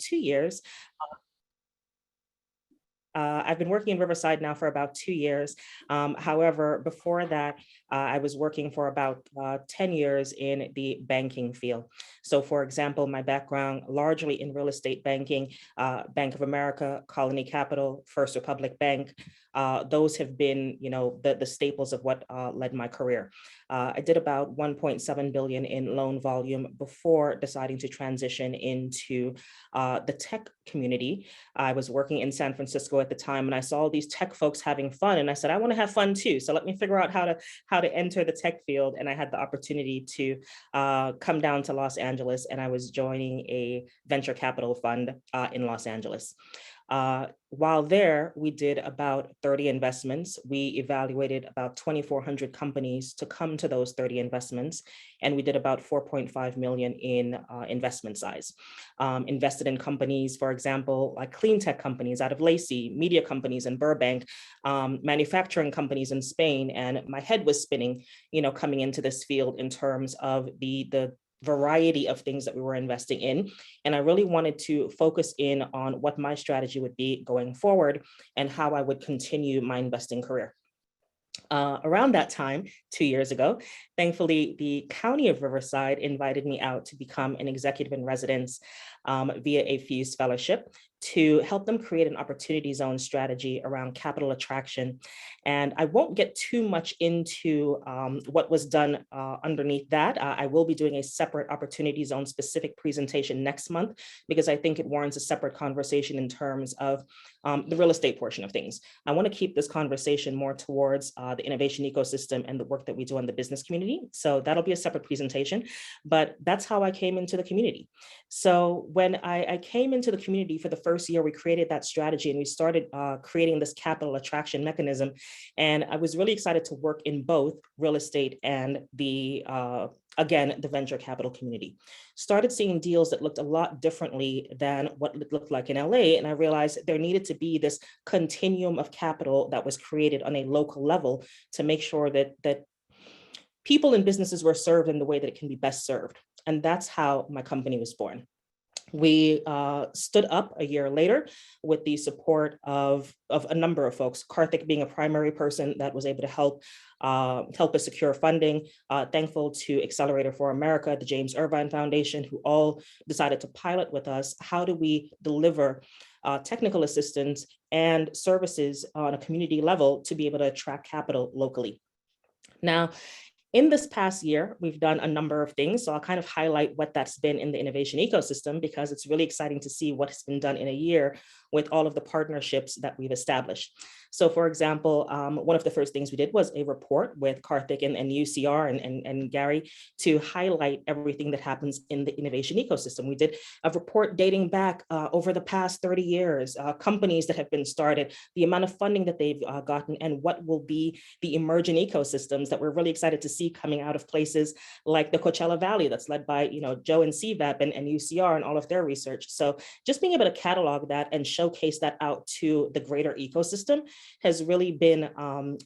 2 years. I've been working in Riverside now for about 2 years. However, before that, I was working for about 10 years in the banking field. So for example, my background largely in real estate banking, Bank of America, Colony Capital, First Republic Bank. Those have been, the staples of what led my career. I did about 1.7 billion in loan volume before deciding to transition into the tech community. I was working in San Francisco at the time, and I saw these tech folks having fun, and I said, I want to have fun too. So let me figure out how to enter the tech field. And I had the opportunity to come down to Los Angeles, and I was joining a venture capital fund in Los Angeles. While there, we did about 30 investments. We evaluated about 2,400 companies to come to those 30 investments, and we did about 4.5 million in investment size. Invested in companies, for example, like clean tech companies out of Lacey, media companies in Burbank, manufacturing companies in Spain, and my head was spinning, coming into this field in terms of the variety of things that we were investing in. And I really wanted to focus in on what my strategy would be going forward and how I would continue my investing career. Around that time, 2 years ago, thankfully, the County of Riverside invited me out to become an executive in residence via a Fuse Fellowship to help them create an opportunity zone strategy around capital attraction. And I won't get too much into what was done underneath that. I will be doing a separate opportunity zone specific presentation next month, because I think it warrants a separate conversation in terms of the real estate portion of things. I want to keep this conversation more towards the innovation ecosystem and the work that we do on the business community. So that'll be a separate presentation, but that's how I came into the community. So when I came into the community for the first year, we created that strategy and we started creating this capital attraction mechanism. And I was really excited to work in both real estate and the venture capital community. Started seeing deals that looked a lot differently than what it looked like in LA. And I realized there needed to be this continuum of capital that was created on a local level to make sure that people and businesses were served in the way that it can be best served. And that's how my company was born. We stood up a year later with the support of a number of folks, Karthik being a primary person that was able to help us secure funding. Thankful to Accelerator for America, the James Irvine Foundation, who all decided to pilot with us. How do we deliver technical assistance and services on a community level to be able to attract capital locally? Now, in this past year, we've done a number of things. So I'll kind of highlight what that's been in the innovation ecosystem, because it's really exciting to see what has been done in a year with all of the partnerships that we've established. So for example, one of the first things we did was a report with Karthik and UCR and Gary to highlight everything that happens in the innovation ecosystem. We did a report dating back over the past 30 years, companies that have been started, the amount of funding that they've gotten, and what will be the emerging ecosystems that we're really excited to see coming out of places like the Coachella Valley that's led by Joe and CVEP and UCR and all of their research. So just being able to catalog that and showcase that out to the greater ecosystem has really been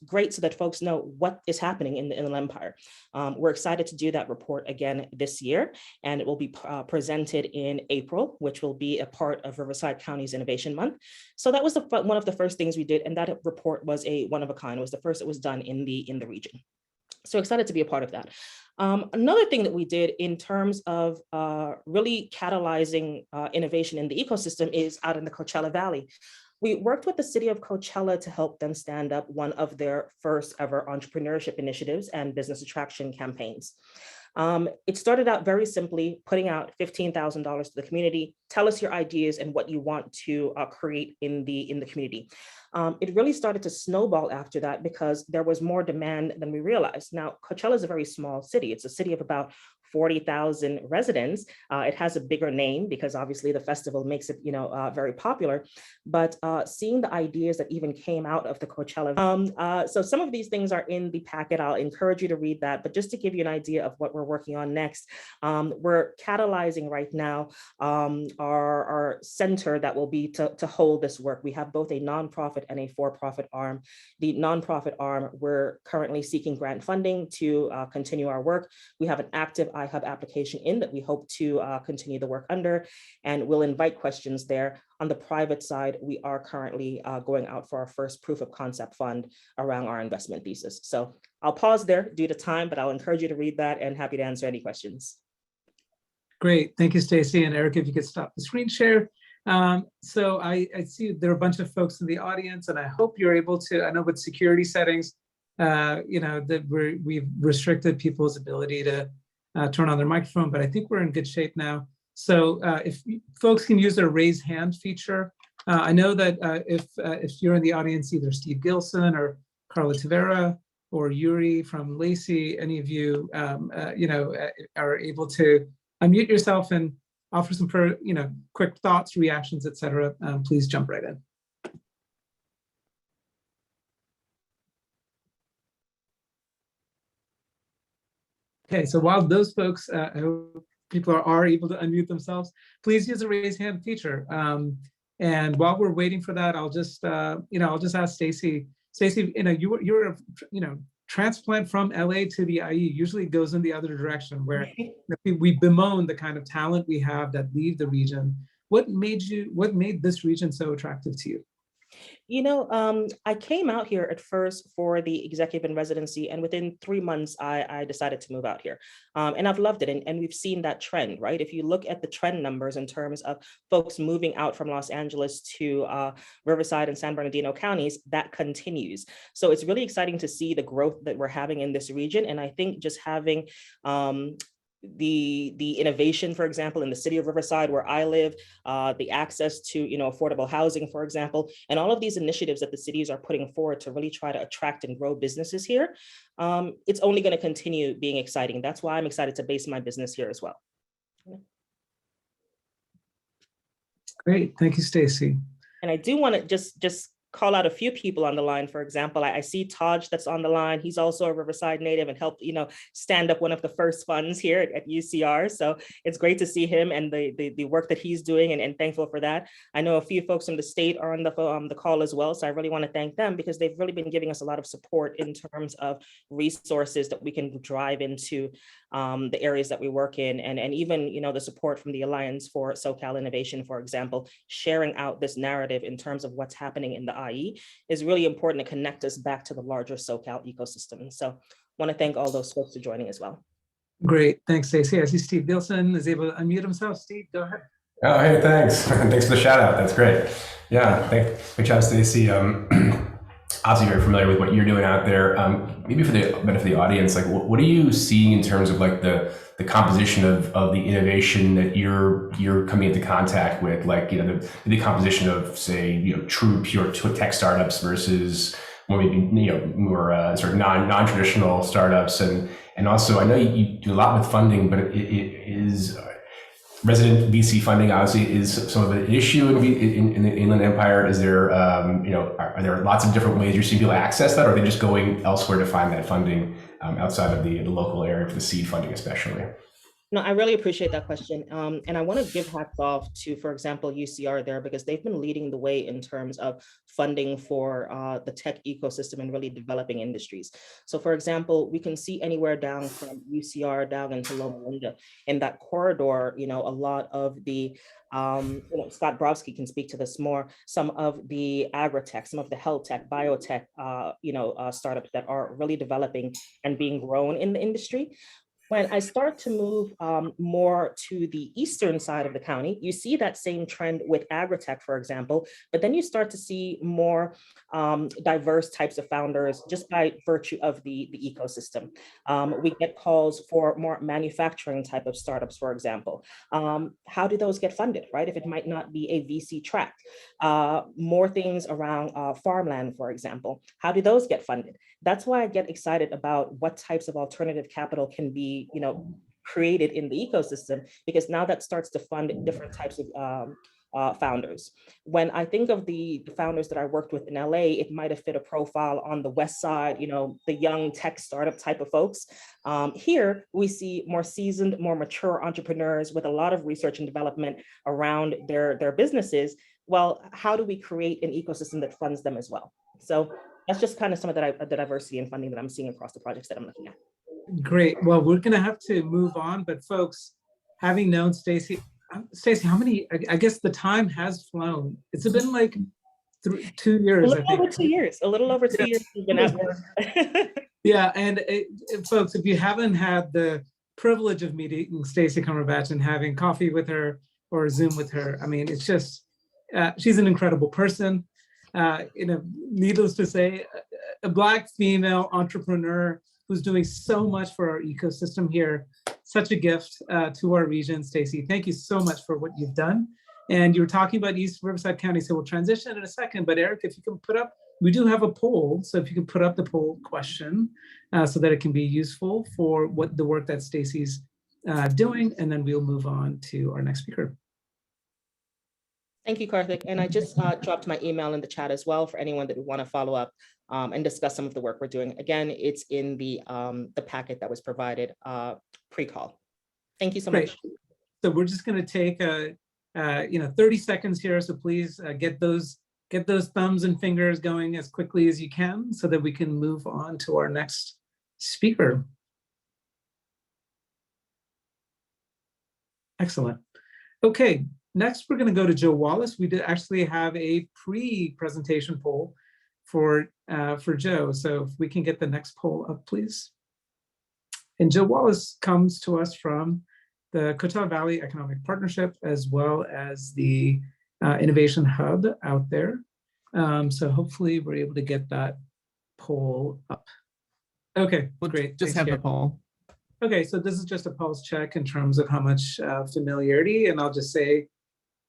great, so that folks know what is happening in the Inland Empire. We're excited to do that report again this year, and it will be presented in April, which will be a part of Riverside County's Innovation Month. So that was one of the first things we did, and that report was a one of a kind. It was the first that was done in the region. So excited to be a part of that. Another thing that we did in terms of really catalyzing innovation in the ecosystem is out in the Coachella Valley. We worked with the city of Coachella to help them stand up one of their first ever entrepreneurship initiatives and business attraction campaigns. It started out very simply, putting out $15,000 to the community. Tell us your ideas and what you want to create in the community. It really started to snowball after that because there was more demand than we realized. Now, Coachella is a very small city. It's a city of about 40,000 residents. It has a bigger name because obviously the festival makes it, very popular. But seeing the ideas that even came out of the Coachella, so some of these things are in the packet. I'll encourage you to read that. But just to give you an idea of what we're working on next, we're catalyzing right now our center that will be to hold this work. We have both a nonprofit and a for-profit arm. The nonprofit arm, we're currently seeking grant funding to continue our work. We have an active iHUB application in that we hope to continue the work under, and we'll invite questions there. On the private side, we are currently going out for our first proof of concept fund around our investment thesis. So I'll pause there due to time, but I'll encourage you to read that and happy to answer any questions. Great, thank you, Stacy. And Eric, if you could stop the screen share. So I see there are a bunch of folks in the audience, and I hope you're able to, I know with security settings, that we've restricted people's ability to turn on their microphone, but I think we're in good shape now. So if folks can use their raise hand feature, I know that if you're in the audience, either Steve Gilson or Carla Tavera or Yuri from Lacey, any of you, are able to unmute yourself and offer some, quick thoughts, reactions, etc. Please jump right in. Okay, so while those folks, I hope people are able to unmute themselves, please use the raise hand feature. And while we're waiting for that, I'll just ask Stacy. Stacy, you're a transplant from LA to the IE usually goes in the other direction, where we bemoan the kind of talent we have that leave the region. What made this region so attractive to you? I came out here at first for the executive in residency, and within 3 months, I decided to move out here. And I've loved it. And we've seen that trend, right? If you look at the trend numbers in terms of folks moving out from Los Angeles to Riverside and San Bernardino counties, that continues. So it's really exciting to see the growth that we're having in this region. And I think just having the innovation, for example, in the city of Riverside, where I live, the access to affordable housing, for example, and all of these initiatives that the cities are putting forward to really try to attract and grow businesses here, it's only going to continue being exciting. That's why I'm excited to base my business here as well. Great, thank you, Stacy. And I do want to just call out a few people on the line. For example, I see Taj that's on the line. He's also a Riverside native and helped, stand up one of the first funds here at UCR. So it's great to see him and the work that he's doing, and thankful for that. I know a few folks from the state are on the call as well. So I really want to thank them because they've really been giving us a lot of support in terms of resources that we can drive into the areas that we work in, and even the support from the Alliance for SoCal Innovation, for example, sharing out this narrative in terms of what's happening in the IE is really important to connect us back to the larger SoCal ecosystem. So I want to thank all those folks for joining as well. Great, thanks, Stacey. I see Steve Gilson is able to unmute himself. Steve, go ahead. Oh, hey, thanks. Thanks for the shout out. That's great. Yeah, good job, Stacey. Obviously very familiar with what you're doing out there. Maybe for the benefit of the audience, like what are you seeing in terms of like the composition of the innovation that you're coming into contact with, like the composition of, say, true pure tech startups versus more maybe more sort of non-traditional startups, and also I know you do a lot with funding, but it is resident VC funding obviously is some of an issue in the Inland Empire. Is there, are there lots of different ways you're seeing people access that, or are they just going elsewhere to find that funding outside of the local area for the seed funding especially? No, I really appreciate that question. And I want to give hats off to, for example, UCR there, because they've been leading the way in terms of funding for the tech ecosystem and really developing industries. So for example, we can see anywhere down from UCR down into Loma Linda in that corridor, a lot of the Scott Browski can speak to this more, some of the agri-tech, some of the health tech, biotech, startups that are really developing and being grown in the industry. When I start to move more to the eastern side of the county, you see that same trend with agri-tech, for example, but then you start to see more diverse types of founders just by virtue of the ecosystem. We get calls for more manufacturing type of startups, for example. How do those get funded, right? If it might not be a VC track. More things around farmland, for example. How do those get funded? That's why I get excited about what types of alternative capital can be created in the ecosystem, because now that starts to fund different types of founders. When I think of the founders that I worked with in LA, it might have fit a profile on the West Side, the young tech startup type of folks. Here, we see more seasoned, more mature entrepreneurs with a lot of research and development around their businesses. Well, how do we create an ecosystem that funds them as well? So that's just kind of some of the diversity in funding that I'm seeing across the projects that I'm looking at. Great. Well, we're going to have to move on, but folks, having known Stacy, how many, I guess the time has flown. It's been like 2 A years, I little think. over 2 years, a little over 2 years we've been at work. Yeah, and folks, if you haven't had the privilege of meeting Stacy Cumberbatch and having coffee with her or Zoom with her, I mean, it's just, she's an incredible person. Needless to say, a Black female entrepreneur who's doing so much for our ecosystem here. Such a gift to our region, Stacy. Thank you so much for what you've done. And you were talking about East Riverside County, so we'll transition in a second. But Eric, if you can put up, we do have a poll. So if you can put up the poll question so that it can be useful for what the work that Stacy's doing, and then we'll move on to our next speaker. Thank you, Karthik. And I just dropped my email in the chat as well for anyone that would want to follow up and discuss some of the work we're doing. Again, it's in the packet that was provided pre-call. Thank you so much. So we're just going to take 30 seconds here. So please get those thumbs and fingers going as quickly as you can so that we can move on to our next speaker. Excellent. Okay, next we're going to go to Joe Wallace. We did actually have a pre-presentation poll for Joe. So if we can get the next poll up, please. And Joe Wallace comes to us from the Coachella Valley Economic Partnership, as well as the Innovation Hub out there. So hopefully we're able to get that poll up. Okay, well, great. Just have the poll. Okay, so this is just a pulse check in terms of how much familiarity, and I'll just say,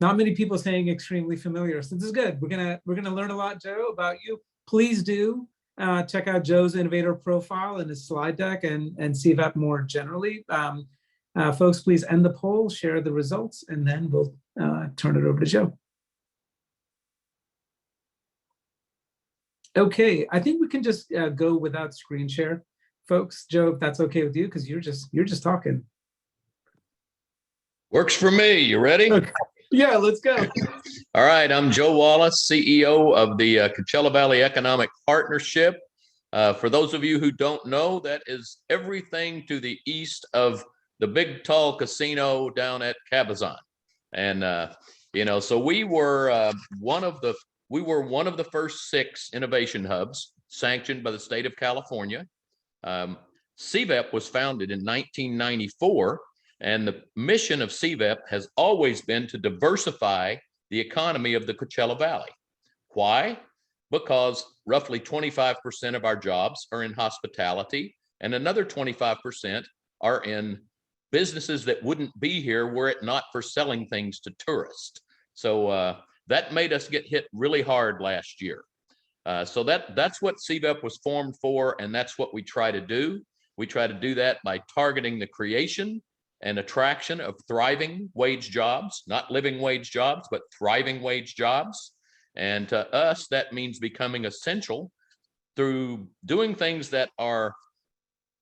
not many people saying extremely familiar. So this is good. We're gonna learn a lot, Joe, about you. Please do check out Joe's innovator profile and his slide deck, and CVEP more generally. Folks, please end the poll, share the results, and then we'll turn it over to Joe. Okay, I think we can just go without screen share, folks. Joe, if that's okay with you, because you're just talking. Works for me. You ready? Okay. Yeah, let's go. All right. I'm Joe Wallace, CEO of the Coachella Valley Economic Partnership. For those of you who don't know, that is everything to the east of the big tall casino down at Cabazon. And so we were one of the first 6 innovation hubs sanctioned by the state of California. CVEP was founded in 1994, and the mission of CVEP has always been to diversify the economy of the Coachella Valley. Why? Because roughly 25% of our jobs are in hospitality, and another 25% are in businesses that wouldn't be here were it not for selling things to tourists. So that made us get hit really hard last year. So that's what CVEP was formed for, and that's what we try to do. We try to do that by targeting the creation and attraction of thriving wage jobs, not living wage jobs, but thriving wage jobs. And to us, that means becoming essential through doing things that are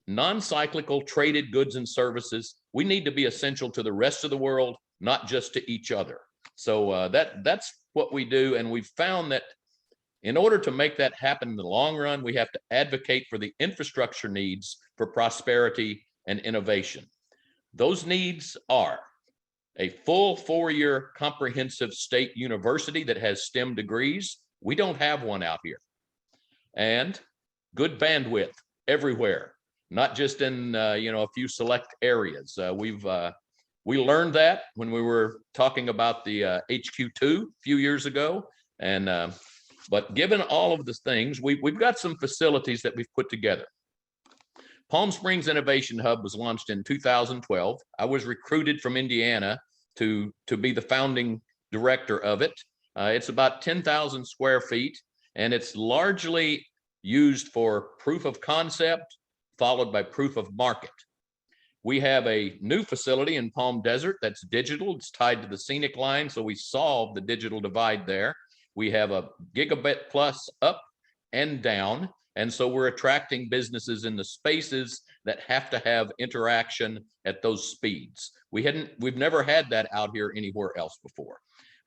non-cyclical traded goods and services. We need to be essential to the rest of the world, not just to each other. So that's what we do. And we've found that in order to make that happen in the long run, we have to advocate for the infrastructure needs for prosperity and innovation. Those needs are a full 4-year comprehensive state university that has STEM degrees. We don't have one out here. And good bandwidth everywhere, not just in a few select areas. We learned that when we were talking about the HQ2 a few years ago. And but given all of the things, we've got some facilities that we've put together. Palm Springs Innovation Hub was launched in 2012. I was recruited from Indiana to be the founding director of it. It's about 10,000 square feet, and it's largely used for proof of concept, followed by proof of market. We have a new facility in Palm Desert that's digital. It's tied to the scenic line, so we solved the digital divide there. We have a gigabit plus up and down. And so we're attracting businesses in the spaces that have to have interaction at those speeds. We've never had that out here anywhere else before.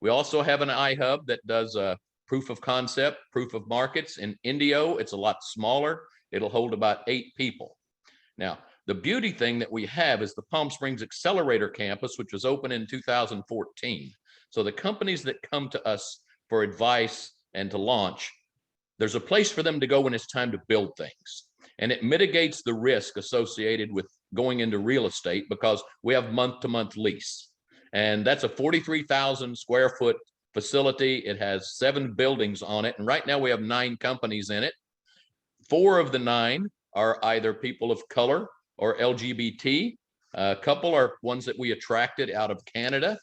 We also have an iHUB that does a proof of concept, proof of markets. In Indio, it's a lot smaller. It'll hold about 8 people. Now, the beauty thing that we have is the Palm Springs Accelerator Campus, which was open in 2014. So the companies that come to us for advice and to launch, there's a place for them to go when it's time to build things. And it mitigates the risk associated with going into real estate because we have month-to-month lease. And that's a 43,000 square foot facility. It has 7 buildings on it. And right now we have 9 companies in it. 4 of the 9 are either people of color or LGBT. A couple are ones that we attracted out of Canada.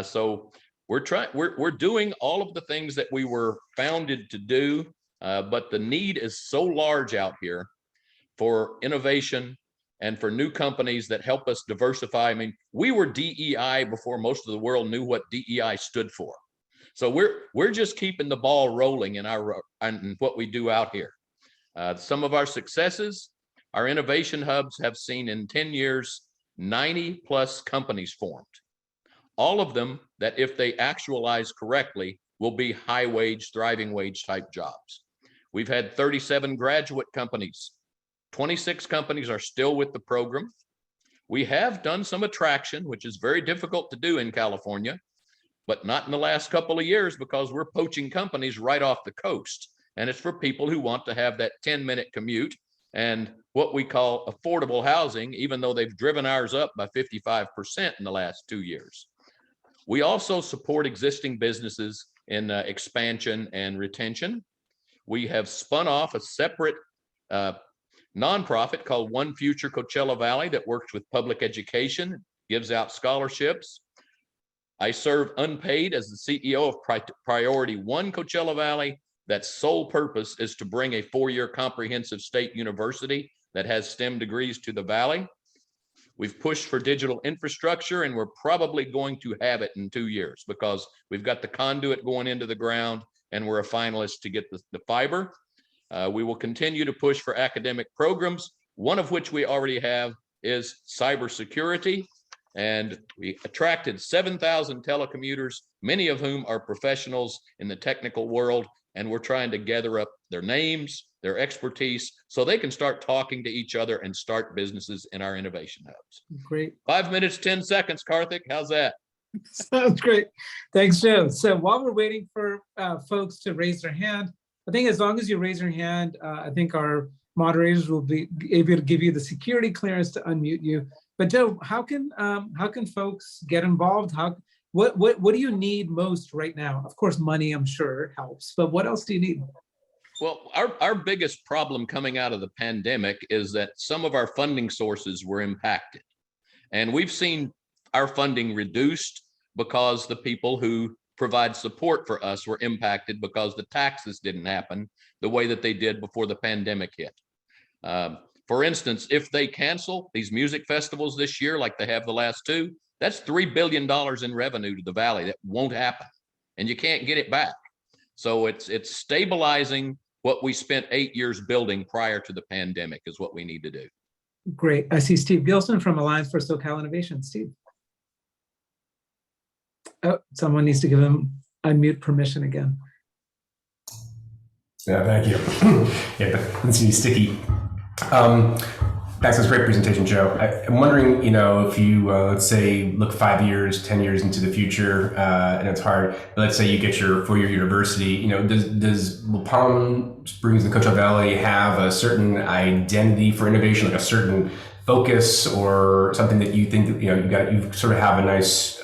So we're doing all of the things that we were founded to do, but the need is so large out here for innovation and for new companies that help us diversify. I mean, we were DEI before most of the world knew what DEI stood for. So we're just keeping the ball rolling in what we do out here. Some of our successes, our innovation hubs have seen in 10 years, 90 plus companies formed. All of them that if they actualize correctly will be high wage, thriving wage type jobs. We've had 37 graduate companies. 26 companies are still with the program. We have done some attraction, which is very difficult to do in California, but not in the last couple of years because we're poaching companies right off the coast. And it's for people who want to have that 10-minute commute and what we call affordable housing, even though they've driven ours up by 55% in the last 2 years. We also support existing businesses in expansion and retention. We have spun off a separate nonprofit called One Future Coachella Valley that works with public education, gives out scholarships. I serve unpaid as the CEO of Priority One Coachella Valley. That sole purpose is to bring a 4-year comprehensive state university that has STEM degrees to the valley. We've pushed for digital infrastructure, and we're probably going to have it in 2 years because we've got the conduit going into the ground and we're a finalist to get the fiber. We will continue to push for academic programs, one of which we already have is cybersecurity. And we attracted 7,000 telecommuters, many of whom are professionals in the technical world. And we're trying to gather up their names, their expertise, so they can start talking to each other and start businesses in our innovation hubs. Great. 5 minutes, 10 seconds, Karthik. How's that? Sounds great. Thanks, Joe. So while we're waiting for folks to raise their hand, I think as long as you raise your hand, I think our moderators will be able to give you the security clearance to unmute you. But Joe, how can folks get involved? What do you need most right now? Of course, money, I'm sure, helps, but what else do you need? Well, our biggest problem coming out of the pandemic is that some of our funding sources were impacted. And we've seen our funding reduced because the people who provide support for us were impacted because the taxes didn't happen the way that they did before the pandemic hit. For instance, if they cancel these music festivals this year, like they have the last 2, that's $3 billion in revenue to the valley. That won't happen, and you can't get it back. So it's stabilizing what we spent 8 years building prior to the pandemic is what we need to do. Great. I see Steve Gilson from Alliance for SoCal Innovation. Steve. Oh, someone needs to give him unmute permission again. Yeah, thank you. Yeah, that seems sticky. Thanks for this great presentation, Joe. I'm wondering, if you, let's say, look 5 years, 10 years into the future, and it's hard, but let's say you get your 4-year university, will Palm Springs and Coachella Valley have a certain identity for innovation, like a certain focus or something that you think that, you sort of have a nice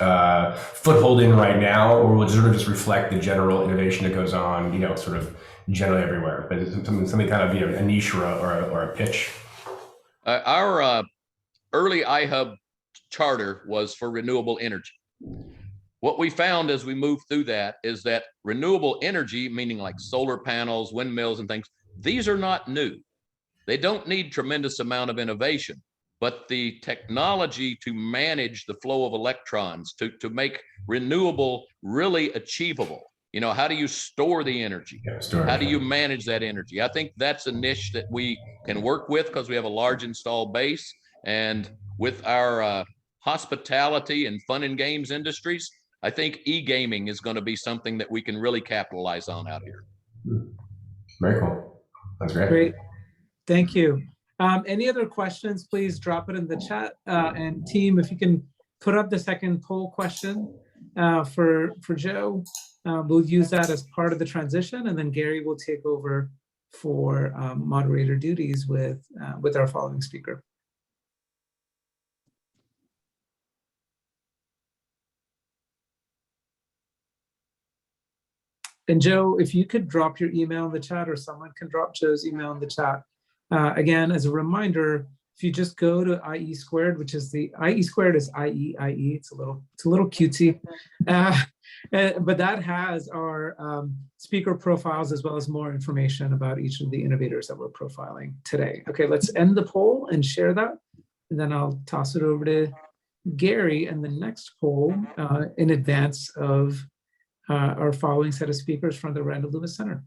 foothold in right now, or will it sort of just reflect the general innovation that goes on, sort of generally everywhere, but it's something kind of, a niche or a pitch? Our early iHUB charter was for renewable energy. What we found as we moved through that is that renewable energy, meaning like solar panels, windmills and things, these are not new. They don't need tremendous amount of innovation, but the technology to manage the flow of electrons, to make renewable really achievable. How do you store the energy? How do you manage that energy? I think that's a niche that we can work with because we have a large installed base. And with our hospitality and fun and games industries, I think e-gaming is going to be something that we can really capitalize on out here. Very cool. That's great. Great. Thank you. Any other questions, please drop it in the chat. And team, if you can put up the second poll question for Joe, we'll use that as part of the transition, and then Gary will take over for moderator duties with our following speaker. And Joe, if you could drop your email in the chat, or someone can drop Joe's email in the chat. Again, as a reminder, if you just go to IE squared, which is the IE squared is IE. It's a little cutesy, but that has our speaker profiles as well as more information about each of the innovators that we're profiling today. Okay, let's end the poll and share that, and then I'll toss it over to Gary and the next poll in advance of our following set of speakers from the Randall Lewis Center.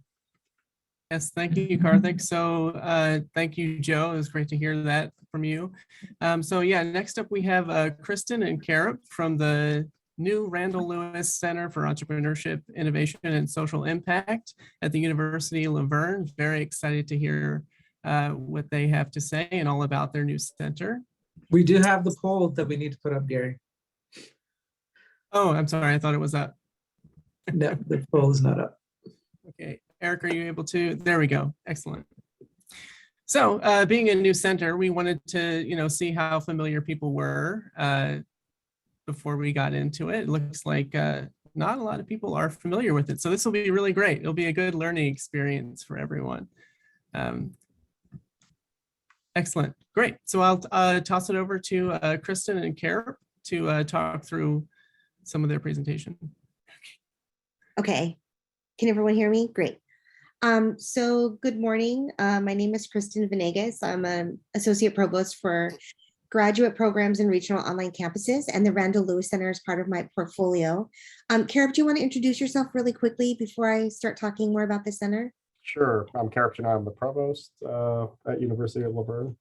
Yes, thank you, Karthik. So thank you, Joe. It was great to hear that from you. So yeah, next up we have Kristen and Carop from the new Randall Lewis Center for Entrepreneurship, Innovation, and Social Impact at the University of Laverne. Very excited to hear what they have to say and all about their new center. We do have the poll that we need to put up, Gary. Oh, I'm sorry. I thought it was up. No, the poll is not up. Okay, Eric, are you able to? There we go. Excellent. So being a new center, we wanted to, see how familiar people were before we got into it. It looks like not a lot of people are familiar with it. So this will be really great. It'll be a good learning experience for everyone. Excellent. Great. So I'll toss it over to Kristen and Carop to talk through some of their presentation. Okay, can everyone hear me? Great. So good morning. My name is Kristen Venegas. I'm an associate provost for graduate programs and regional online campuses, and the Randall Lewis Center is part of my portfolio. Carop, do you want to introduce yourself really quickly before I start talking more about the center? Sure. I'm Carop and I'm the provost at University of Laverne.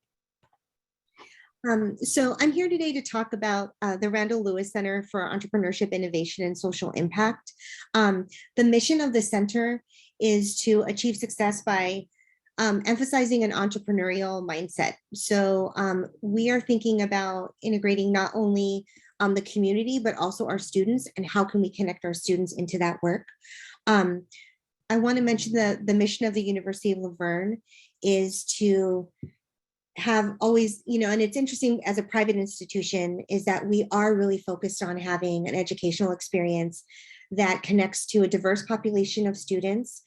So I'm here today to talk about the Randall Lewis Center for Entrepreneurship, Innovation, and Social Impact. The mission of the center is to achieve success by emphasizing an entrepreneurial mindset. So we are thinking about integrating not only the community, but also our students, and how can we connect our students into that work. I want to mention the mission of the University of Laverne is to have always, and it's interesting as a private institution, is that we are really focused on having an educational experience that connects to a diverse population of students.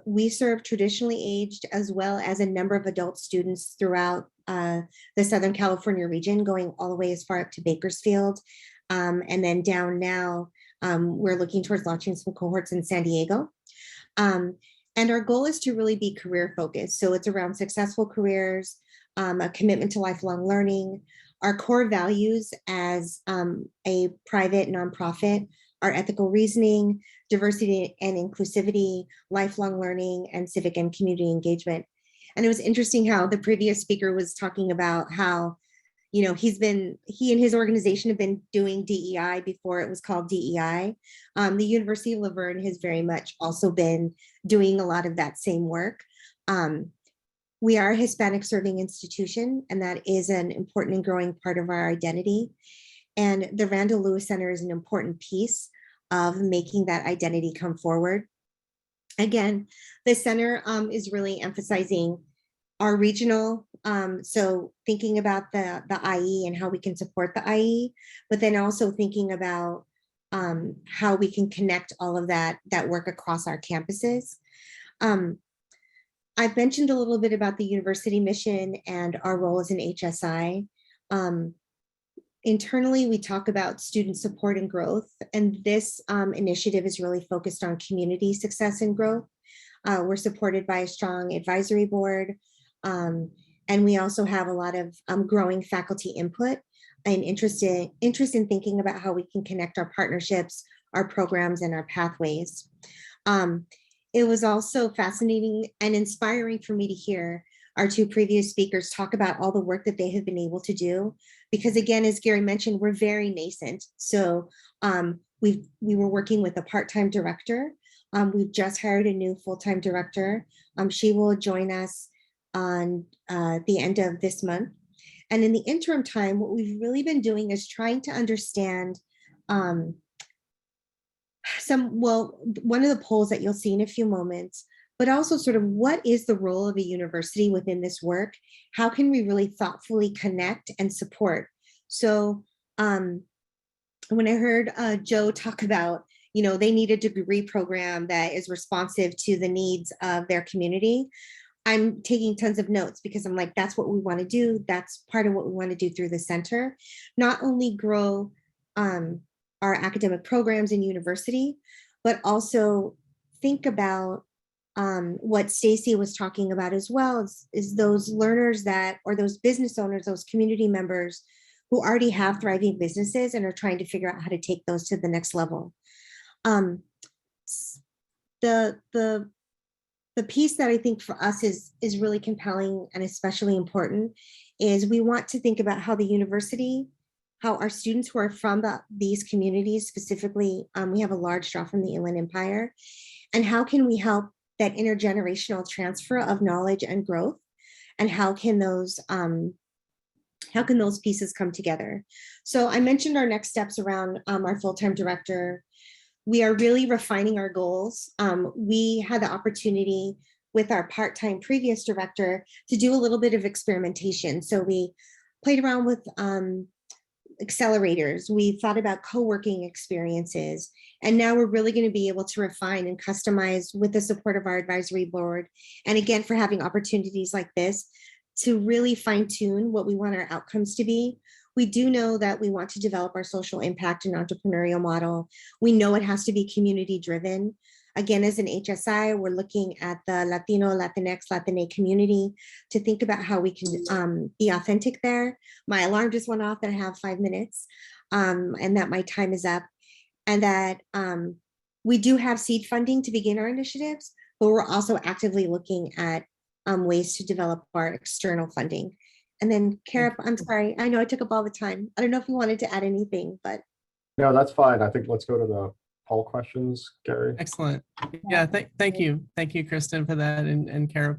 We serve traditionally aged as well as a number of adult students throughout the Southern California region, going all the way as far up to Bakersfield. And then down now, we're looking towards launching some cohorts in San Diego. And our goal is to really be career focused. So it's around successful careers, a commitment to lifelong learning. Our core values as a private nonprofit are ethical reasoning, diversity and inclusivity, lifelong learning, and civic and community engagement. And it was interesting how the previous speaker was talking about how, he and his organization have been doing DEI before it was called DEI. The University of Laverne has very much also been doing a lot of that same work. We are a Hispanic serving institution, and that is an important and growing part of our identity. And the Randall Lewis Center is an important piece of making that identity come forward. Again, the center is really emphasizing our regional, so thinking about the IE and how we can support the IE, but then also thinking about how we can connect all of that work across our campuses. I've mentioned a little bit about the university mission and our role as an HSI. Internally, we talk about student support and growth, and this initiative is really focused on community success and growth. We're supported by a strong advisory board, and we also have a lot of growing faculty input and interest in thinking about how we can connect our partnerships, our programs, and our pathways. It was also fascinating and inspiring for me to hear our two previous speakers talk about all the work that they have been able to do. Because again, as Gary mentioned, we're very nascent. So we were working with a part-time director. We've just hired a new full-time director. She will join us on the end of this month. And in the interim time, what we've really been doing is trying to understand one of the polls that you'll see in a few moments, but also sort of what is the role of a university within this work? How can we really thoughtfully connect and support? So when I heard Joe talk about, they need a degree program that is responsive to the needs of their community, I'm taking tons of notes because I'm like, that's what we want to do. That's part of what we want to do through the center. Not only grow our academic programs in university, but also think about what Stacy was talking about as well, is those learners or those business owners, those community members who already have thriving businesses and are trying to figure out how to take those to the next level. The piece that I think for us is really compelling and especially important is we want to think about how the university, how our students who are from these communities, specifically, we have a large draw from the Inland Empire, and how can we help that intergenerational transfer of knowledge and growth, and how can those pieces come together? So I mentioned our next steps around our full-time director. We are really refining our goals. We had the opportunity with our part-time previous director to do a little bit of experimentation. So we played around with accelerators. We thought about co-working experiences. And now we're really going to be able to refine and customize with the support of our advisory board. And again, for having opportunities like this to really fine tune what we want our outcomes to be. We do know that we want to develop our social impact and entrepreneurial model. We know it has to be community driven. Again, as an HSI, we're looking at the Latino, Latinx, Latina community to think about how we can be authentic there. My alarm just went off that I have 5 minutes and that my time is up, and that we do have seed funding to begin our initiatives, but we're also actively looking at ways to develop our external funding. And then Kara, I'm sorry, I know I took up all the time. I don't know if you wanted to add anything, but. No, that's fine. I think let's go to the poll questions, Gary. Excellent. Yeah, thank you. Thank you, Kristen, for that, and Kara.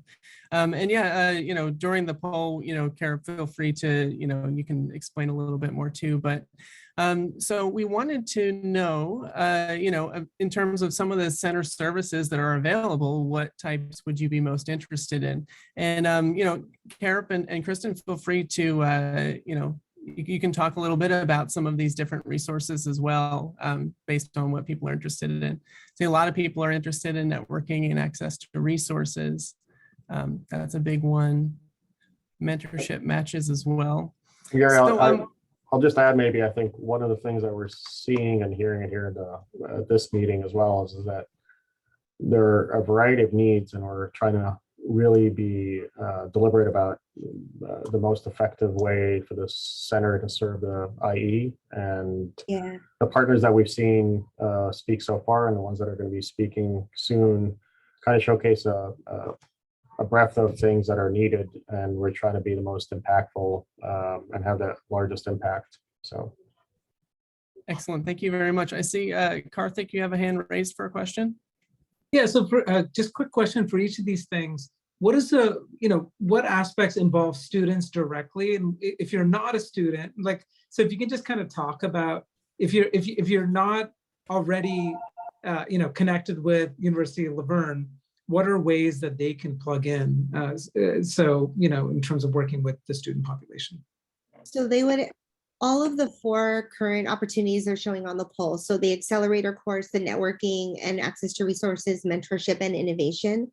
And yeah, during the poll, Kara, feel free to, you can explain a little bit more too, but so we wanted to know, in terms of some of the center services that are available, what types would you be most interested in? And, Kara and Kristen, feel free to, you can talk a little bit about some of these different resources as well, based on what people are interested in. So a lot of people are interested in networking and access to resources. That's a big one. Mentorship matches as well. Gary, So, I'll just add, maybe, I think one of the things that we're seeing and hearing here in this meeting as well is that there are a variety of needs, and we're trying to really be deliberate about the most effective way for the center to serve the IE. And the partners that we've seen speak so far, and the ones that are going to be speaking soon, kind of showcase a breadth of things that are needed, and we're trying to be the most impactful and have the largest impact. So excellent. Thank you very much. I see, Karthik, you have a hand raised for a question. Yeah, so for, just quick question for each of these things. What is what aspects involve students directly? And if you're not a student, so if you can just kind of talk about, if you're not already, connected with University of La Verne, what are ways that they can plug in? So, in terms of working with the student population. So all of the 4 current opportunities are showing on the poll. So the accelerator course, the networking and access to resources, mentorship and innovation,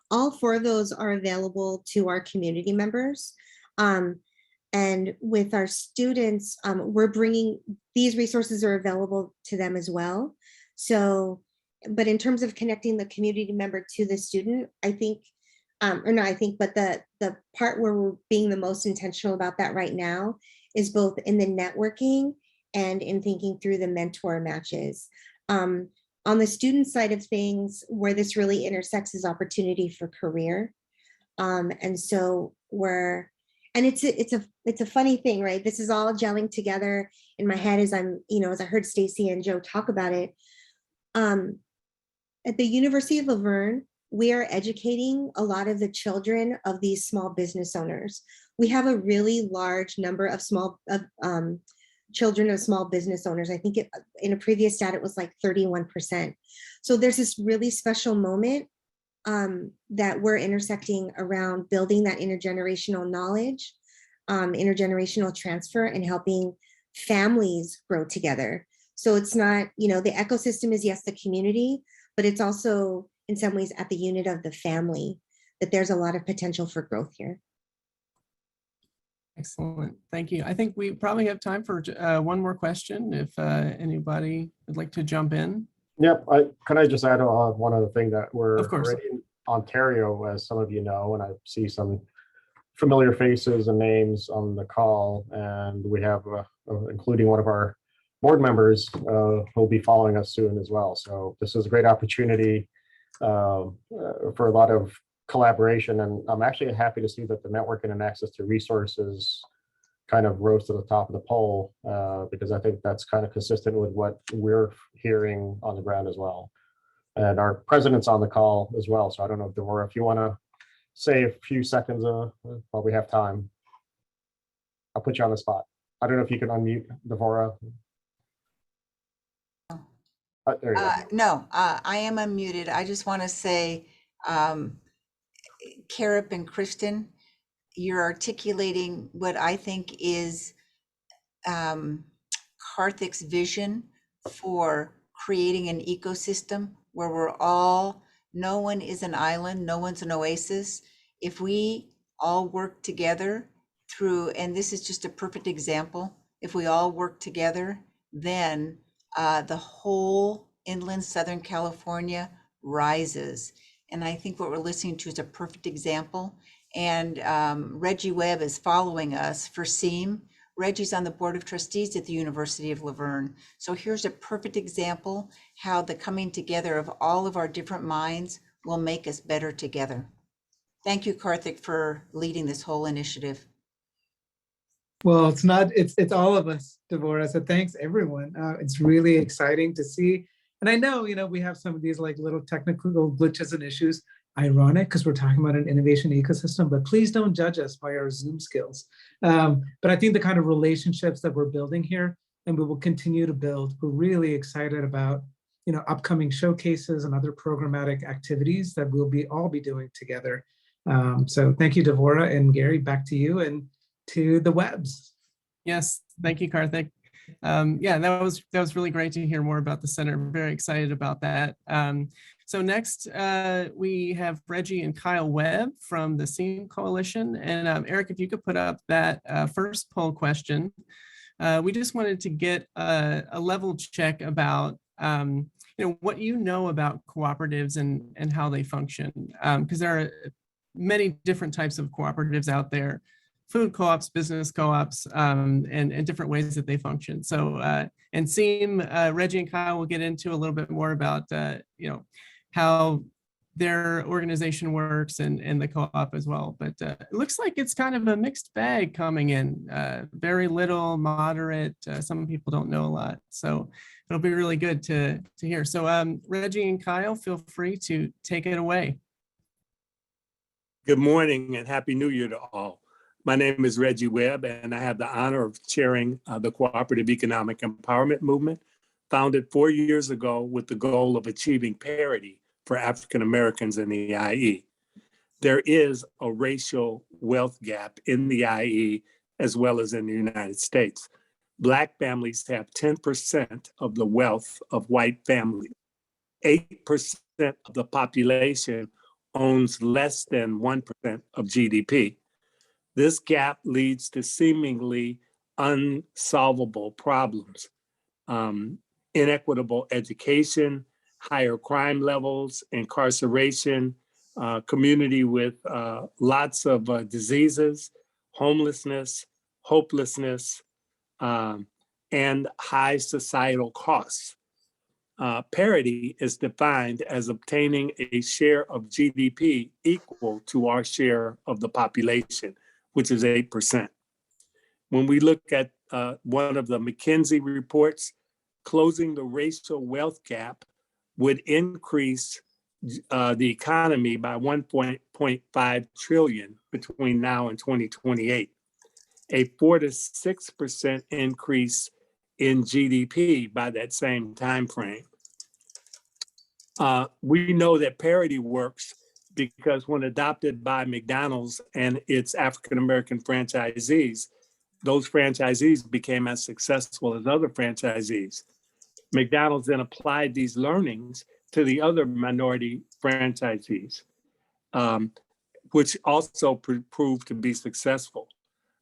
all 4 of those are available to our community members. And with our students, we're bringing, these resources are available to them as well. So, but in terms of connecting the community member to the student, I think, but the part where we're being the most intentional about that right now is both in the networking and in thinking through the mentor matches. On the student side of things, where this really intersects is opportunity for career. And so it's a funny thing, right? This is all gelling together in my head as as I heard Stacy and Joe talk about it. At the University of La Verne, we are educating a lot of the children of these small business owners. We have a really large number of children of small business owners. I think in a previous stat, it was like 31%. So there's this really special moment that we're intersecting around building that intergenerational knowledge, intergenerational transfer, and helping families grow together. So it's not, the ecosystem is, yes, the community, but it's also in some ways at the unit of the family that there's a lot of potential for growth here. Excellent. Thank you. I think we probably have time for one more question if anybody would like to jump in. Yep. Can I just add on one other thing that we're Of course. already in Ontario, as some of you know, and I see some familiar faces and names on the call, and we have, including one of our board members who'll be following us soon as well. So this is a great opportunity for a lot of collaboration, and I'm actually happy to see that the networking and access to resources kind of rose to the top of the poll, because I think that's kind of consistent with what we're hearing on the ground as well. And our president's on the call as well, so I don't know, Devorah, if you want to say a few seconds while we have time. I'll put you on the spot. I don't know if you can unmute, Devorah. There you go. No, I am unmuted. I just want to say, Karip and Kristen, you're articulating what I think is Karthik's vision for creating an ecosystem where no one is an island, no one's an oasis. If we all work together and this is just a perfect example, if we all work together, then the whole inland Southern California rises. And I think what we're listening to is a perfect example. And Reggie Webb is following us for CEEM. Reggie's on the Board of Trustees at the University of Laverne. So here's a perfect example how the coming together of all of our different minds will make us better together. Thank you, Karthik, for leading this whole initiative. Well, it's all of us, Devorah. So thanks everyone. It's really exciting to see. And I know, we have some of these like little technical glitches and issues. Ironic because we're talking about an innovation ecosystem, but please don't judge us by our Zoom skills. But I think the kind of relationships that we're building here and we will continue to build, we're really excited about, upcoming showcases and other programmatic activities that we'll all be doing together. So thank you, Devorah, and Gary, back to you and to the Webbs. Yes, thank you, Karthik. Yeah, that was really great to hear more about the center. I'm very excited about that. So next, we have Reggie and Kyle Webb from the CEEM Coalition. And Eric, if you could put up that first poll question. We just wanted to get a level check about what you know about cooperatives and how they function, because there are many different types of cooperatives out there. Food co-ops, business co-ops, and different ways that they function. So, and CEEM, Reggie and Kyle will get into a little bit more about, how their organization works and the co-op as well. But it looks like it's kind of a mixed bag coming in, very little, moderate. Some people don't know a lot. So it'll be really good to hear. So Reggie and Kyle, feel free to take it away. Good morning and Happy New Year to all. My name is Reggie Webb, and I have the honor of chairing the Cooperative Economic Empowerment Movement, founded 4 years ago with the goal of achieving parity for African Americans in the IE. There is a racial wealth gap in the IE as well as in the United States. Black families have 10% of the wealth of white families. 8% of the population owns less than 1% of GDP. This gap leads to seemingly unsolvable problems. Inequitable education, higher crime levels, incarceration, community with lots of diseases, homelessness, hopelessness, and high societal costs. Parity is defined as obtaining a share of GDP equal to our share of the population, which is 8%. When we look at one of the McKinsey reports, closing the racial wealth gap would increase the economy by 1.5 trillion between now and 2028, a 4 to 6% increase in GDP by that same time frame. We know that parity works because when adopted by McDonald's and its African-American franchisees, those franchisees became as successful as other franchisees. McDonald's then applied these learnings to the other minority franchisees, which also proved to be successful.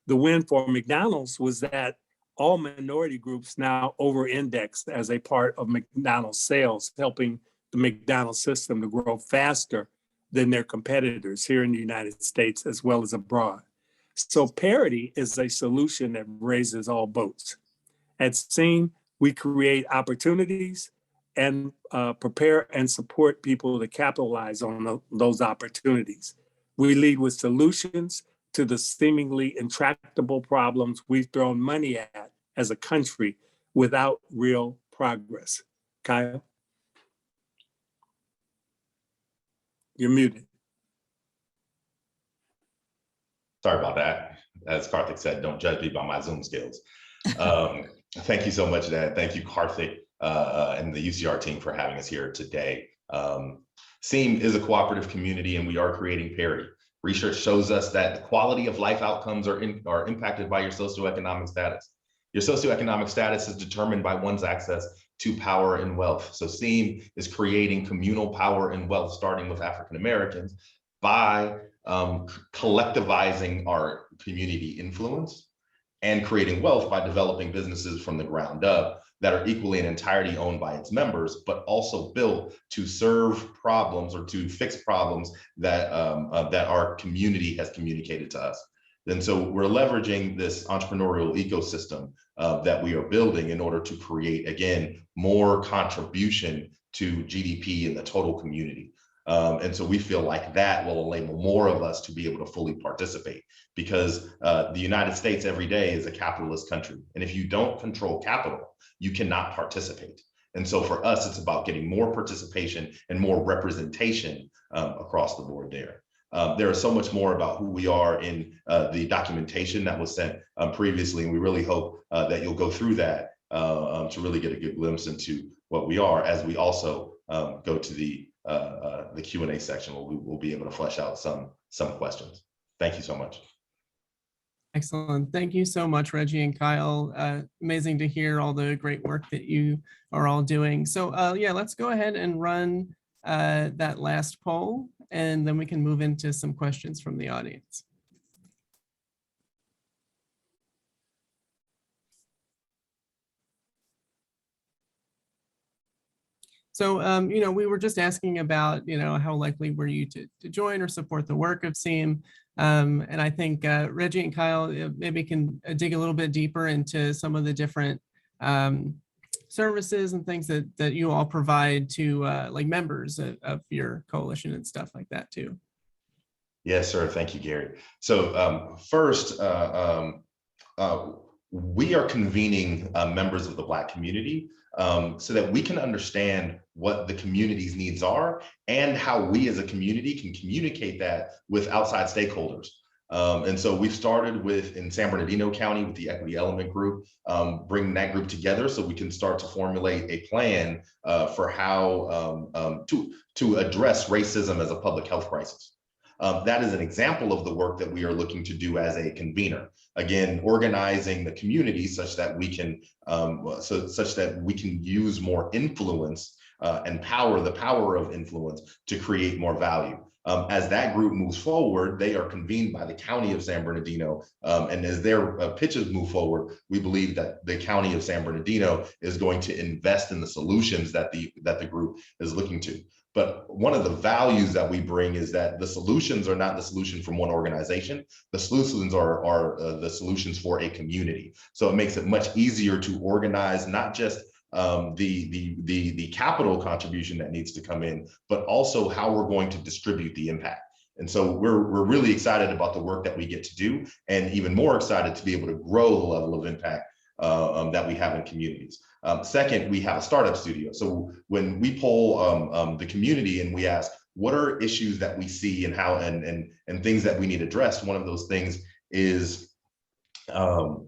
The win for McDonald's was that all minority groups now over-indexed as a part of McDonald's sales, helping the McDonald's system to grow faster than their competitors here in the United States as well as abroad. So parity is a solution that raises all boats. At CEEM, we create opportunities and prepare and support people to capitalize on those opportunities. We lead with solutions to the seemingly intractable problems we've thrown money at as a country without real progress. Kyle? You're muted. Sorry about that. As Karthik said, don't judge me by my Zoom skills. Thank you so much, Dad. Thank you, Karthik, and the UCR team for having us here today. CEEM is a cooperative community and we are creating parity. Research shows us that the quality of life outcomes are impacted by your socioeconomic status. Your socioeconomic status is determined by one's access to power and wealth. So CEEM is creating communal power and wealth, starting with African Americans, by collectivizing our community influence and creating wealth by developing businesses from the ground up that are equally and entirely owned by its members, but also built to serve problems or to fix problems that, that our community has communicated to us. And so we're leveraging this entrepreneurial ecosystem that we are building in order to create, again, more contribution to GDP in the total community. And so we feel like that will enable more of us to be able to fully participate, because the United States every day is a capitalist country. And if you don't control capital, you cannot participate. And so for us, it's about getting more participation and more representation across the board there. There is so much more about who we are in the documentation that was sent previously, and we really hope that you'll go through that to really get a good glimpse into what we are, as we also go to the Q&A section where we'll be able to flesh out some questions. Thank you so much. Excellent. Thank you so much, Reggie and Kyle. Amazing to hear all the great work that you are all doing. So yeah, let's go ahead and run that last poll, and then we can move into some questions from the audience. So, you know, we were just asking about, you know, how likely were you to join or support the work of CEEM? And I think Reggie and Kyle maybe can dig a little bit deeper into some of the different services and things that you all provide to like members of your coalition and stuff like that too. Yes, sir. Thank you, Gary. So first, we are convening members of the Black community so that we can understand what the community's needs are and how we as a community can communicate that with outside stakeholders. And so we've started with, in San Bernardino County, with the Equity Element Group, bringing that group together so we can start to formulate a plan for how to address racism as a public health crisis. That is an example of the work that we are looking to do as a convener. Again, organizing the community such that we can use more influence and the power of influence to create more value. As that group moves forward, they are convened by the County of San Bernardino, and as their pitches move forward, we believe that the County of San Bernardino is going to invest in the solutions that the group is looking to. But one of the values that we bring is that the solutions are not the solution from one organization. The solutions are the solutions for a community. So it makes it much easier to organize not just the capital contribution that needs to come in, but also how we're going to distribute the impact. And so we're really excited about the work that we get to do, and even more excited to be able to grow the level of impact that we have in communities. Second, we have a startup studio. So when we poll the community and we ask, what are issues that we see and how and things that we need addressed, one of those things is our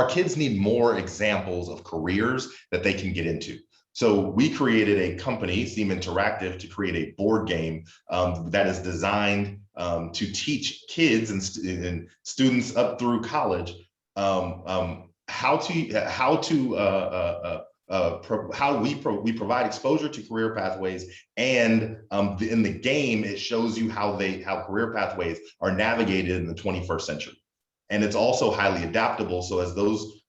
kids need more examples of careers that they can get into. So we created a company, CEEM Interactive, to create a board game that is designed to teach kids and students up through college how we provide exposure to career pathways, and in the game it shows you how career pathways are navigated in the 21st century. And it's also highly adaptable. So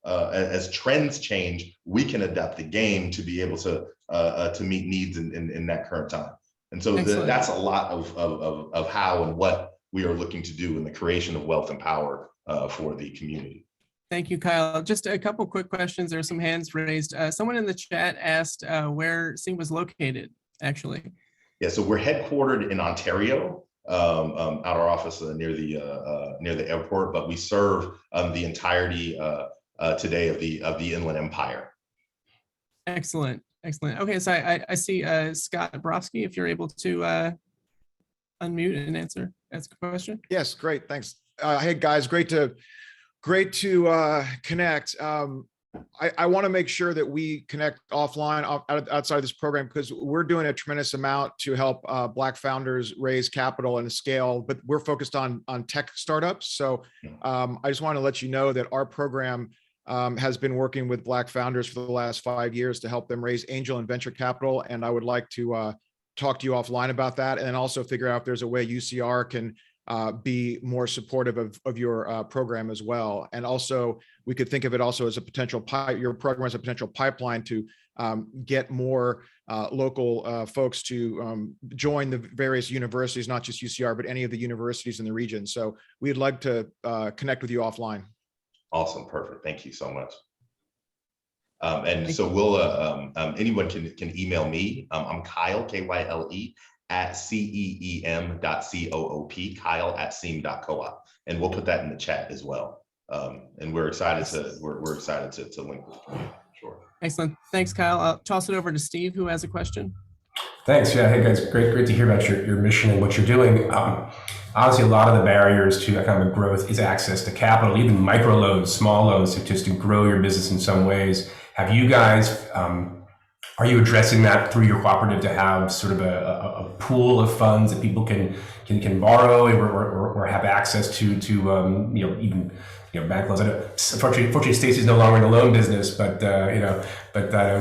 as trends change, we can adapt the game to be able to meet needs in that current time. And so that's a lot of how and what we are looking to do in the creation of wealth and power for the community. Thank you, Kyle. Just a couple quick questions. There are some hands raised. Someone in the chat asked where CEEM was located, actually. Yeah, so we're headquartered in Ontario. At our office near the airport, but we serve the entirety today of the Inland Empire. Excellent. Okay, so I see Scott Brofsky, if you're able to unmute and ask a question. Yes, great, thanks. Hey guys, great to connect. I want to make sure that we connect offline outside of this program, because we're doing a tremendous amount to help Black founders raise capital and scale, but we're focused on tech startups. So I just want to let you know that our program has been working with Black founders for the last 5 years to help them raise angel and venture capital. And I would like to talk to you offline about that, and then also figure out if there's a way UCR can be more supportive of your program as well. And also we could think of it also as a potential your program as a potential pipeline to get more local folks to join the various universities, not just UCR, but any of the universities in the region. So we'd like to connect with you offline. Awesome, perfect. Thank you so much. So we'll anyone can email me. I'm Kyle, K-Y-L-E, at CEEM.coop, Kyle at CEEM.coop, and we'll put that in the chat as well. And we're excited to link with the community. Sure. Excellent. Thanks, Kyle. I'll toss it over to Steve, who has a question. Thanks. Yeah. Hey guys, great to hear about your mission and what you're doing. Obviously, a lot of the barriers to economic growth is access to capital, even micro loans, small loans, to grow your business in some ways. Have you guys? Are you addressing that through your cooperative to have sort of a pool of funds that people can borrow or have access to even bank loans? I know, fortunately, Stacey's no longer in the loan business, but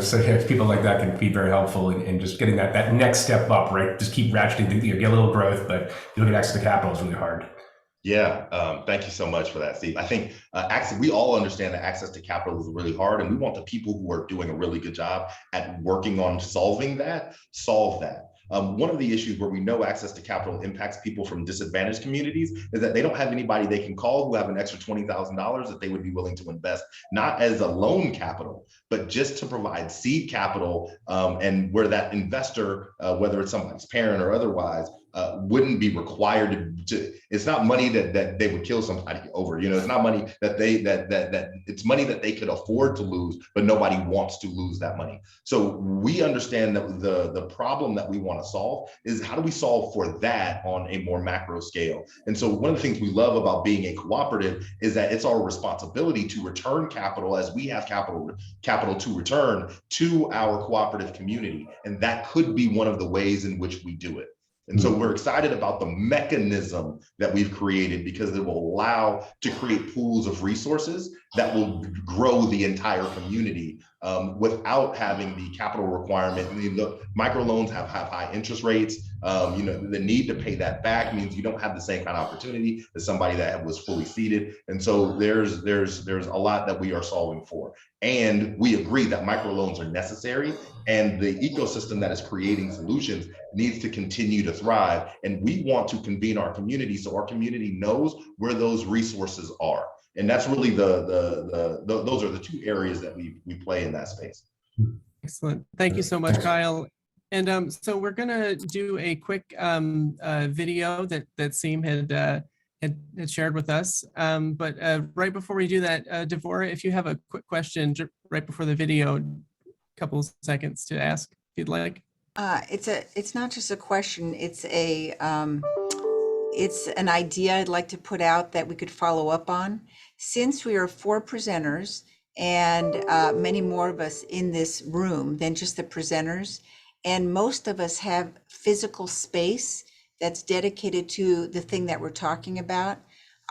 so people like that can be very helpful in just getting that next step up, right? Just keep ratcheting, get a little growth, but you get access to capital is really hard. Yeah, thank you so much for that, Steve. I think we all understand that access to capital is really hard, and we want the people who are doing a really good job at working on solve that. One of the issues where we know access to capital impacts people from disadvantaged communities is that they don't have anybody they can call who have an extra $20,000 that they would be willing to invest, not as a loan capital, but just to provide seed capital, and where that investor, whether it's somebody's parent or otherwise, wouldn't be required to. It's not money that they would kill somebody over. It's not money that it's money that they could afford to lose, but nobody wants to lose that money. So we understand that the problem that we want to solve is, how do we solve for that on a more macro scale? And so one of the things we love about being a cooperative is that it's our responsibility to return capital as we have capital to return to our cooperative community. And that could be one of the ways in which we do it. And so we're excited about the mechanism that we've created, because it will allow to create pools of resources that will grow the entire community without having the capital requirement. The microloans have high interest rates. The need to pay that back means you don't have the same kind of opportunity as somebody that was fully seated. And so there's a lot that we are solving for. And we agree that microloans are necessary, and the ecosystem that is creating solutions needs to continue to thrive. And we want to convene our community so our community knows where those resources are. And that's really those are the two areas that we play in that space. Excellent. Thank you so much, Kyle. And so we're going to do a quick video that CEEM had had shared with us. But right before we do that, Devorah, if you have a quick question right before the video, a couple seconds to ask if you'd like. It's not just a question, it's an idea I'd like to put out that we could follow up on. Since we are 4 presenters and many more of us in this room than just the presenters, and most of us have physical space that's dedicated to the thing that we're talking about,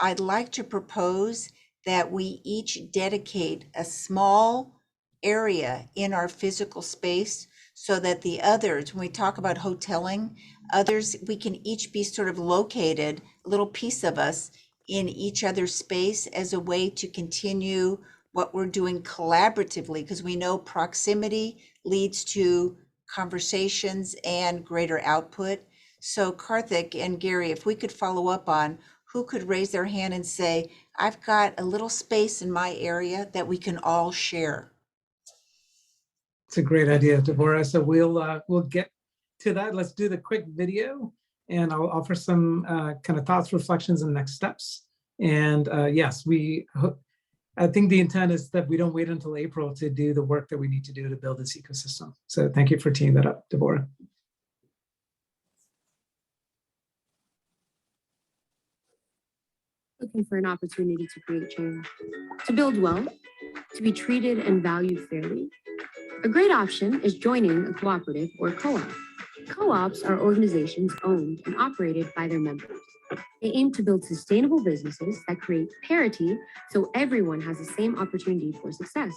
I'd like to propose that we each dedicate a small area in our physical space so that the others, when we talk about hoteling, others, we can each be sort of located, a little piece of us in each other's space as a way to continue what we're doing collaboratively, because we know proximity leads to conversations and greater output. So Karthik and Gary, if we could follow up on who could raise their hand and say, I've got a little space in my area that we can all share. It's a great idea, Devorah. So we'll get to that. Let's do the quick video, and I'll offer some kind of thoughts, reflections, and next steps. And yes, I think the intent is that we don't wait until April to do the work that we need to do to build this ecosystem. So thank you for teeing that up, Devorah. Looking for an opportunity to create change, to build wealth, to be treated and valued fairly. A great option is joining a cooperative or co-op. Co-ops are organizations owned and operated by their members. They aim to build sustainable businesses that create parity so everyone has the same opportunity for success.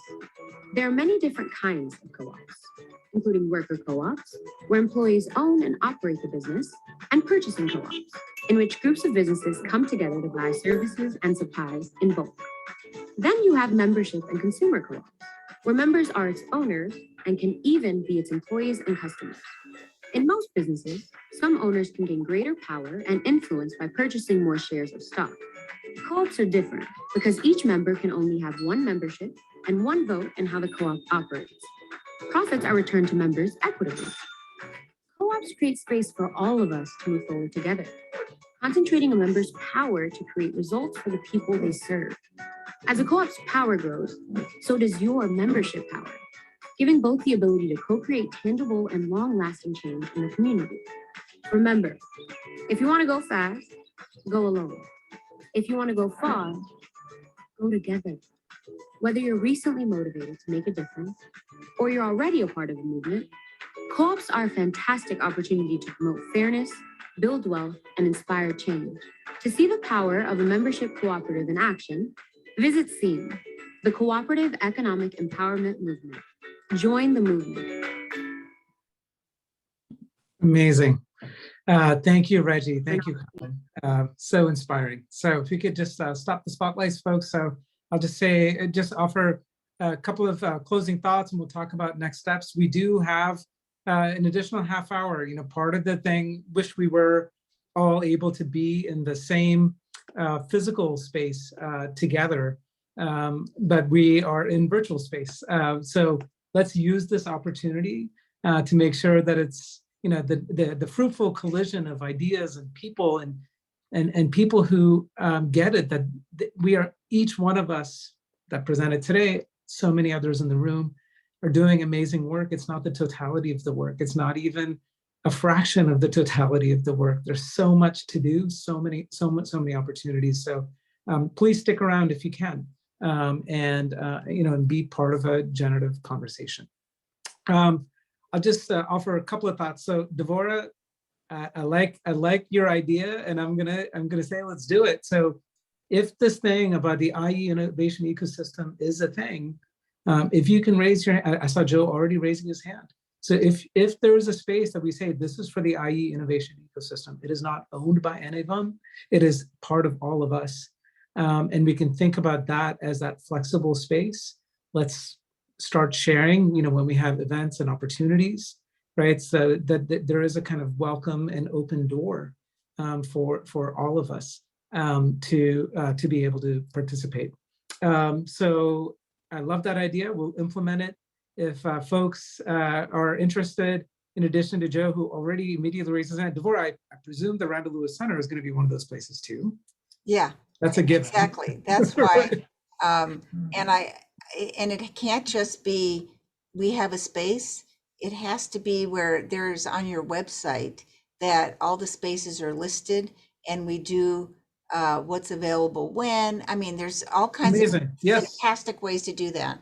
There are many different kinds of co-ops, including worker co-ops, where employees own and operate the business, and purchasing co-ops, in which groups of businesses come together to buy services and supplies in bulk. Then you have membership and consumer co-ops, where members are its owners and can even be its employees and customers. In most businesses, some owners can gain greater power and influence by purchasing more shares of stock. Co-ops are different because each member can only have one membership and one vote in how the co-op operates. Profits are returned to members equitably. Co-ops create space for all of us to move forward together, concentrating a member's power to create results for the people they serve. As a co-op's power grows, so does your membership power, giving both the ability to co-create tangible and long-lasting change in the community. Remember, if you want to go fast, go alone. If you want to go far, go together. Whether you're recently motivated to make a difference, or you're already a part of a movement, co-ops are a fantastic opportunity to promote fairness, build wealth, and inspire change. To see the power of a membership cooperative in action, visit CEEM, the Cooperative Economic Empowerment Movement. Join the movement. Amazing. Thank you, Reggie. Thank you, Colin. So inspiring. So if you could just stop the spotlights, folks. So I'll just say, just offer a couple of closing thoughts, and we'll talk about next steps. We do have an additional half hour. You know, part of the thing, wish we were all able to be in the same physical space together, but we are in virtual space. So let's use this opportunity to make sure that it's, you know, the fruitful collision of ideas and people and people who get it, that we are, each one of us that presented today, so many others in the room are doing amazing work. It's not the totality of the work. It's not even a fraction of the totality of the work. There's so much to do, so many opportunities. So please stick around if you can, and you know, and be part of a generative conversation. I'll just offer a couple of thoughts. So Devorah, I like your idea, and I'm gonna say let's do it. So if this thing about the IE innovation ecosystem is a thing, if you can raise your hand, I saw Joe already raising his hand. So if there is a space that we say this is for the IE innovation ecosystem, it is not owned by any of them, it is part of all of us, and we can think about that as that flexible space. Let's start sharing, you know, when we have events and opportunities, right? So that there is a kind of welcome and open door for all of us to be able to participate. So I love that idea. We'll implement it. If folks are interested, in addition to Joe, who already immediately raised his hand, Devorah, I presume the Randall Lewis Center is going to be one of those places too. Yeah, That's a gift. exactly. That's why, and it can't just be, we have a space. It has to be where there's on your website that all the spaces are listed and we do what's available when. I mean, there's all kinds of Amazing. Yes. fantastic ways to do that.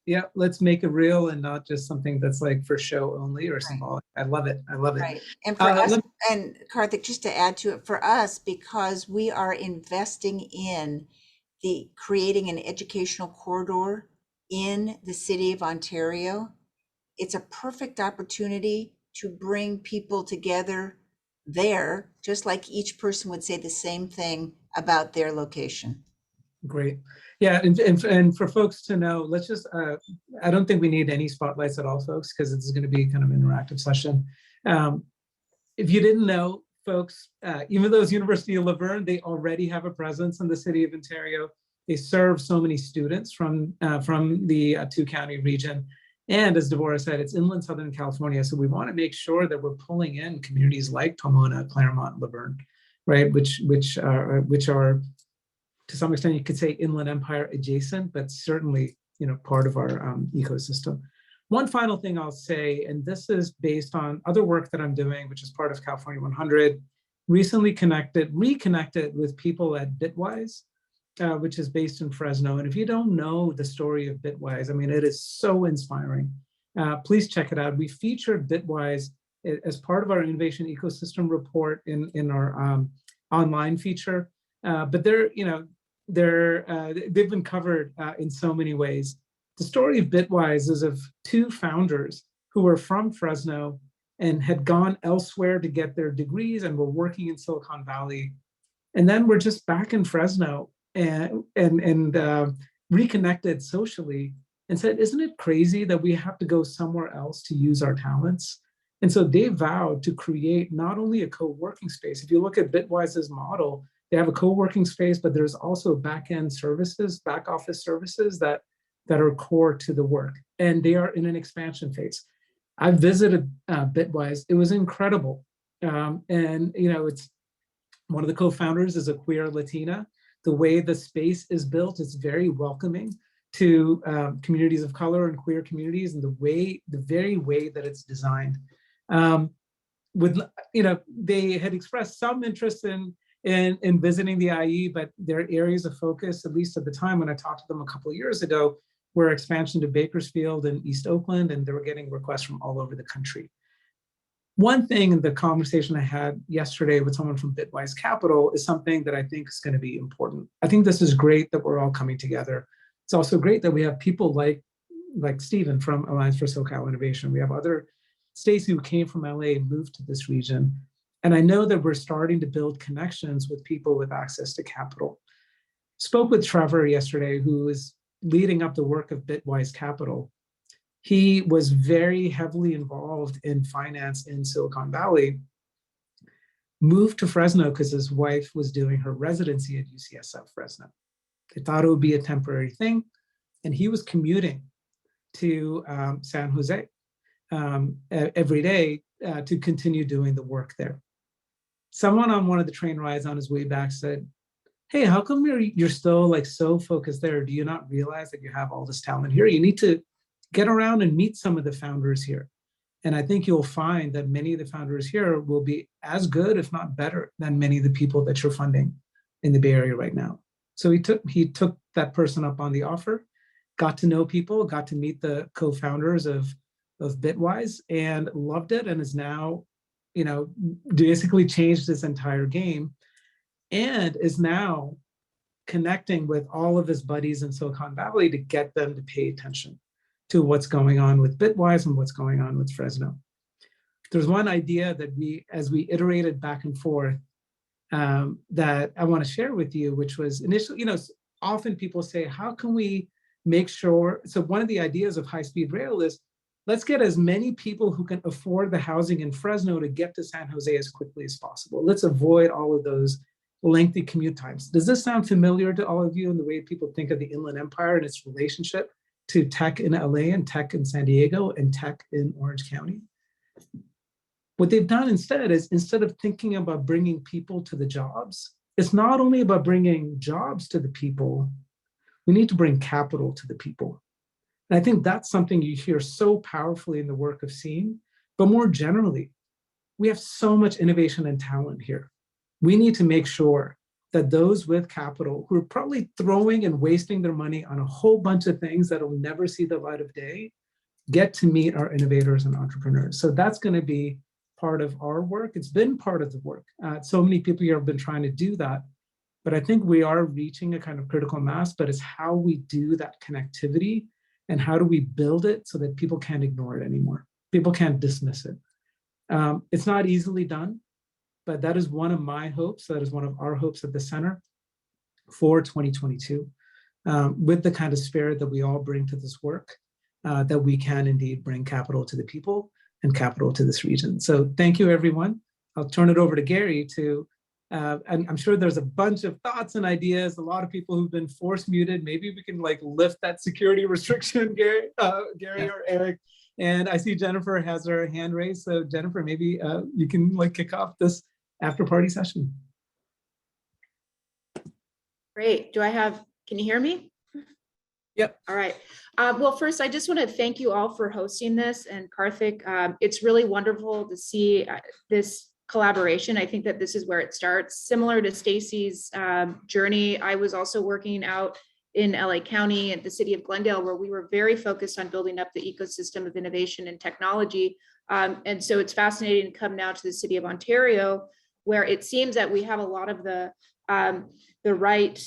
Yeah, let's make it real and not just something that's like for show only or symbolic. I love it. I love it. Right. And for us, let- and Karthik, just to add to it, for us, because we are investing in the creating an educational corridor in the city of Ontario, it's a perfect opportunity to bring people together there, just like each person would say the same thing about their location. Great. Yeah, and for folks to know, let's just, I don't think we need any spotlights at all, folks, because it's going to be kind of an interactive session. If you didn't know, folks, even though it's University of Laverne, they already have a presence in the city of Ontario. They serve so many students from the two-county region. And as Deborah said, it's inland Southern California. So we want to make sure that we're pulling in communities like Pomona, Claremont, Laverne, right? Which are to some extent, you could say Inland Empire adjacent, but certainly, part of our ecosystem. One final thing I'll say, and this is based on other work that I'm doing, which is part of California 100, recently reconnected with people at Bitwise, which is based in Fresno. And if you don't know the story of Bitwise, I mean, it is so inspiring. Please check it out. We featured Bitwise as part of our innovation ecosystem report in our online feature. But they've been covered in so many ways. The story of Bitwise is of two founders who were from Fresno and had gone elsewhere to get their degrees and were working in Silicon Valley. And then we're just back in Fresno and reconnected socially and said, isn't it crazy that we have to go somewhere else to use our talents? And so they vowed to create not only a co-working space. If you look at Bitwise's model, they have a co-working space, but there's also back-end services, back office services that are core to the work. And they are in an expansion phase. I visited Bitwise. It was incredible. It's one of the co-founders is a queer Latina. The way the space is built is very welcoming to communities of color and queer communities, and the very way that it's designed. They had expressed some interest in visiting the IE, but their areas of focus, at least at the time when I talked to them a couple of years ago, were expansion to Bakersfield and East Oakland, and they were getting requests from all over the country. One thing in the conversation I had yesterday with someone from Bitwise Capital is something that I think is going to be important. I think this is great that we're all coming together. It's also great that we have people like Stephen from Alliance for SoCal Innovation. We have other Stacy who came from LA and moved to this region. And I know that we're starting to build connections with people with access to capital. Spoke with Trevor yesterday, who is leading up the work of Bitwise Capital. He was very heavily involved in finance in Silicon Valley, moved to Fresno because his wife was doing her residency at UCSF Fresno. They thought it would be a temporary thing, and he was commuting to San Jose every day to continue doing the work there. Someone on one of the train rides on his way back said, hey, how come you're still so focused there? Do you not realize that you have all this talent here? You need to get around and meet some of the founders here. And I think you'll find that many of the founders here will be as good, if not better, than many of the people that you're funding in the Bay Area right now. So he took that person up on the offer, got to know people, got to meet the co-founders of Bitwise, and loved it, and is now, basically changed his entire game, and is now connecting with all of his buddies in Silicon Valley to get them to pay attention to what's going on with Bitwise and what's going on with Fresno. There's one idea that as we iterated back and forth, that I want to share with you, which was initially, often people say, how can we make sure? So one of the ideas of high-speed rail is, let's get as many people who can afford the housing in Fresno to get to San Jose as quickly as possible. Let's avoid all of those lengthy commute times. Does this sound familiar to all of you in the way people think of the Inland Empire and its relationship to tech in LA and tech in San Diego and tech in Orange County? What they've done instead is, instead of thinking about bringing people to the jobs, it's not only about bringing jobs to the people, we need to bring capital to the people. And I think that's something you hear so powerfully in the work of CEEM, but more generally, we have so much innovation and talent here. We need to make sure that those with capital who are probably throwing and wasting their money on a whole bunch of things that will never see the light of day get to meet our innovators and entrepreneurs. So that's going to be part of our work. It's been part of the work. So many people here have been trying to do that, but I think we are reaching a kind of critical mass, but it's how we do that connectivity and how do we build it so that people can't ignore it anymore. People can't dismiss it. It's not easily done, but that is one of my hopes. That is one of our hopes at the center for 2022, with the kind of spirit that we all bring to this work, that we can indeed bring capital to the people and capital to this region. So thank you, everyone. I'll turn it over to Gary to, and I'm sure there's a bunch of thoughts and ideas, a lot of people who've been force muted. Maybe we can like lift that security restriction, Gary or Eric. And I see Jennifer has her hand raised. So Jennifer, maybe you can like kick off this after party session. Great. Can you hear me? Yep. All right. Well, first, I just want to thank you all for hosting this, and Karthik, it's really wonderful to see this collaboration. I think that this is where it starts. Similar to Stacy's journey, I was also working out in LA County and the city of Glendale, where we were very focused on building up the ecosystem of innovation and technology. And so it's fascinating to come now to the city of Ontario, where it seems that we have a lot of the right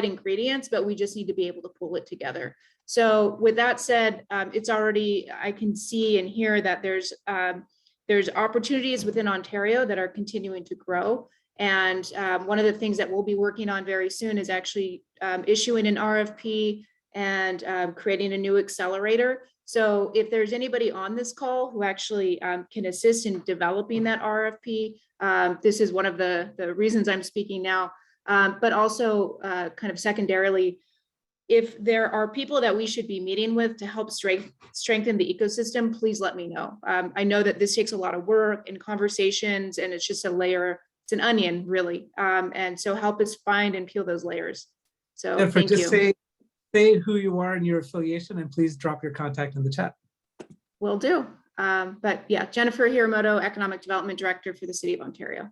ingredients, but we just need to be able to pull it together. So with that said, it's already, I can see and hear that there's opportunities within Ontario that are continuing to grow. And one of the things that we'll be working on very soon is actually issuing an RFP and creating a new accelerator. So if there's anybody on this call who actually can assist in developing that RFP, this is one of the reasons I'm speaking now. But also kind of secondarily, if there are people that we should be meeting with to help strengthen the ecosystem, please let me know. I know that this takes a lot of work and conversations, and it's just a layer, it's an onion really. And so help us find and peel those layers. So Jennifer, thank you. just say who you are and your affiliation, and please drop your contact in the chat. Will do. But yeah, Jennifer Hiramoto, Economic Development Director for the City of Ontario.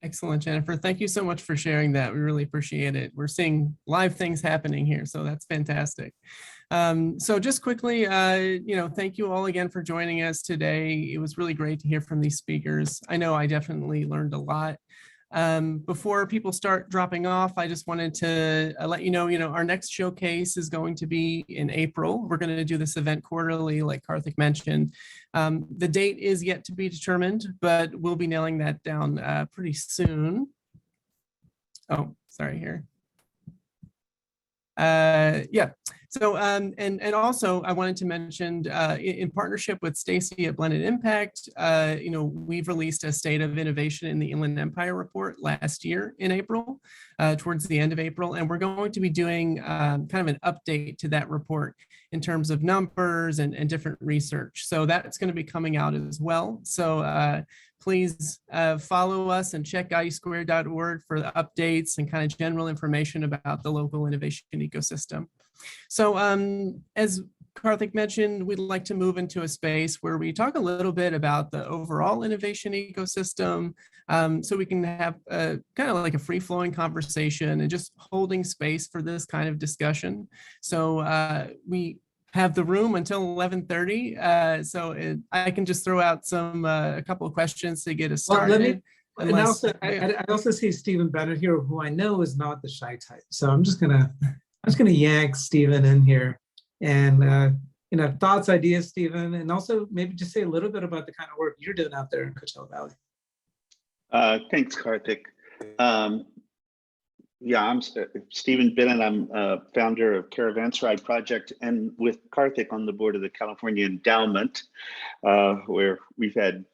Excellent, Jennifer. Thank you so much for sharing that. We really appreciate it. We're seeing live things happening here, so that's fantastic. So just quickly, thank you all again for joining us today. It was really great to hear from these speakers. I know I definitely learned a lot. Before people start dropping off, I just wanted to let you know, our next showcase is going to be in April. We're going to do this event quarterly, like Karthik mentioned. The date is yet to be determined, but we'll be nailing that down pretty soon. Oh, sorry here. Yeah. So, and also I wanted to mention, in partnership with Stacy at Blended Impact, we've released a State of Innovation in the Inland Empire report last year in April, towards the end of April. And we're going to be doing kind of an update to that report in terms of numbers and different research. So that's going to be coming out as well. So please follow us and check iusquare.org for the updates and kind of general information about the local innovation ecosystem. So as Karthik mentioned, we'd like to move into a space where we talk a little bit about the overall innovation ecosystem, so we can have kind of like a free-flowing conversation and just holding space for this kind of discussion. So we have the room until 11:30, so I can just throw out a couple of questions to get us started. I also see Stephen Bennett here, who I know is not the shy type. So I'm just gonna yank Stephen in here, and thoughts, ideas, Stephen, and also maybe just say a little bit about the kind of work you're doing out there in Coachella Valley. Thanks, Karthik. Yeah, I'm Stephen Bennett. I'm founder of Caravanserai Project, and with Karthik on the board of the California Endowment, where we've had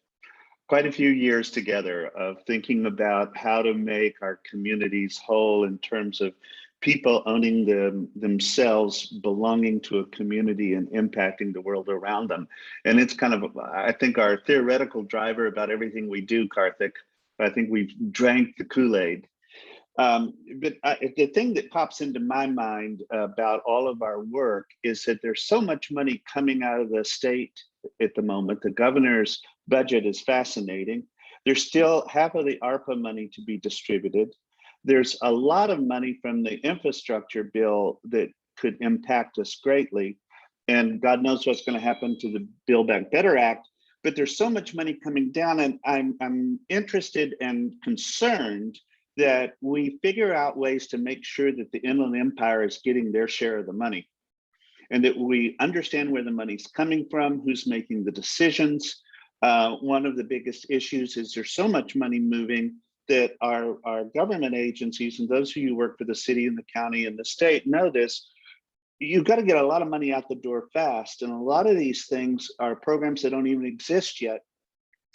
quite a few years together of thinking about how to make our communities whole in terms of people owning themselves, belonging to a community, and impacting the world around them. And it's kind of, I think, our theoretical driver about everything we do, Karthik. I think we've drank the Kool-Aid. The thing that pops into my mind about all of our work is that there's so much money coming out of the state at the moment. The governor's budget is fascinating. There's still half of the ARPA money to be distributed. There's a lot of money from the infrastructure bill that could impact us greatly. And God knows what's going to happen to the Build Back Better Act. But there's so much money coming down, and I'm interested and concerned that we figure out ways to make sure that the Inland Empire is getting their share of the money, and that we understand where the money's coming from, who's making the decisions. One of the biggest issues is there's so much money moving that our government agencies, and those of you who work for the city and the county and the state know this, you've got to get a lot of money out the door fast. And a lot of these things are programs that don't even exist yet.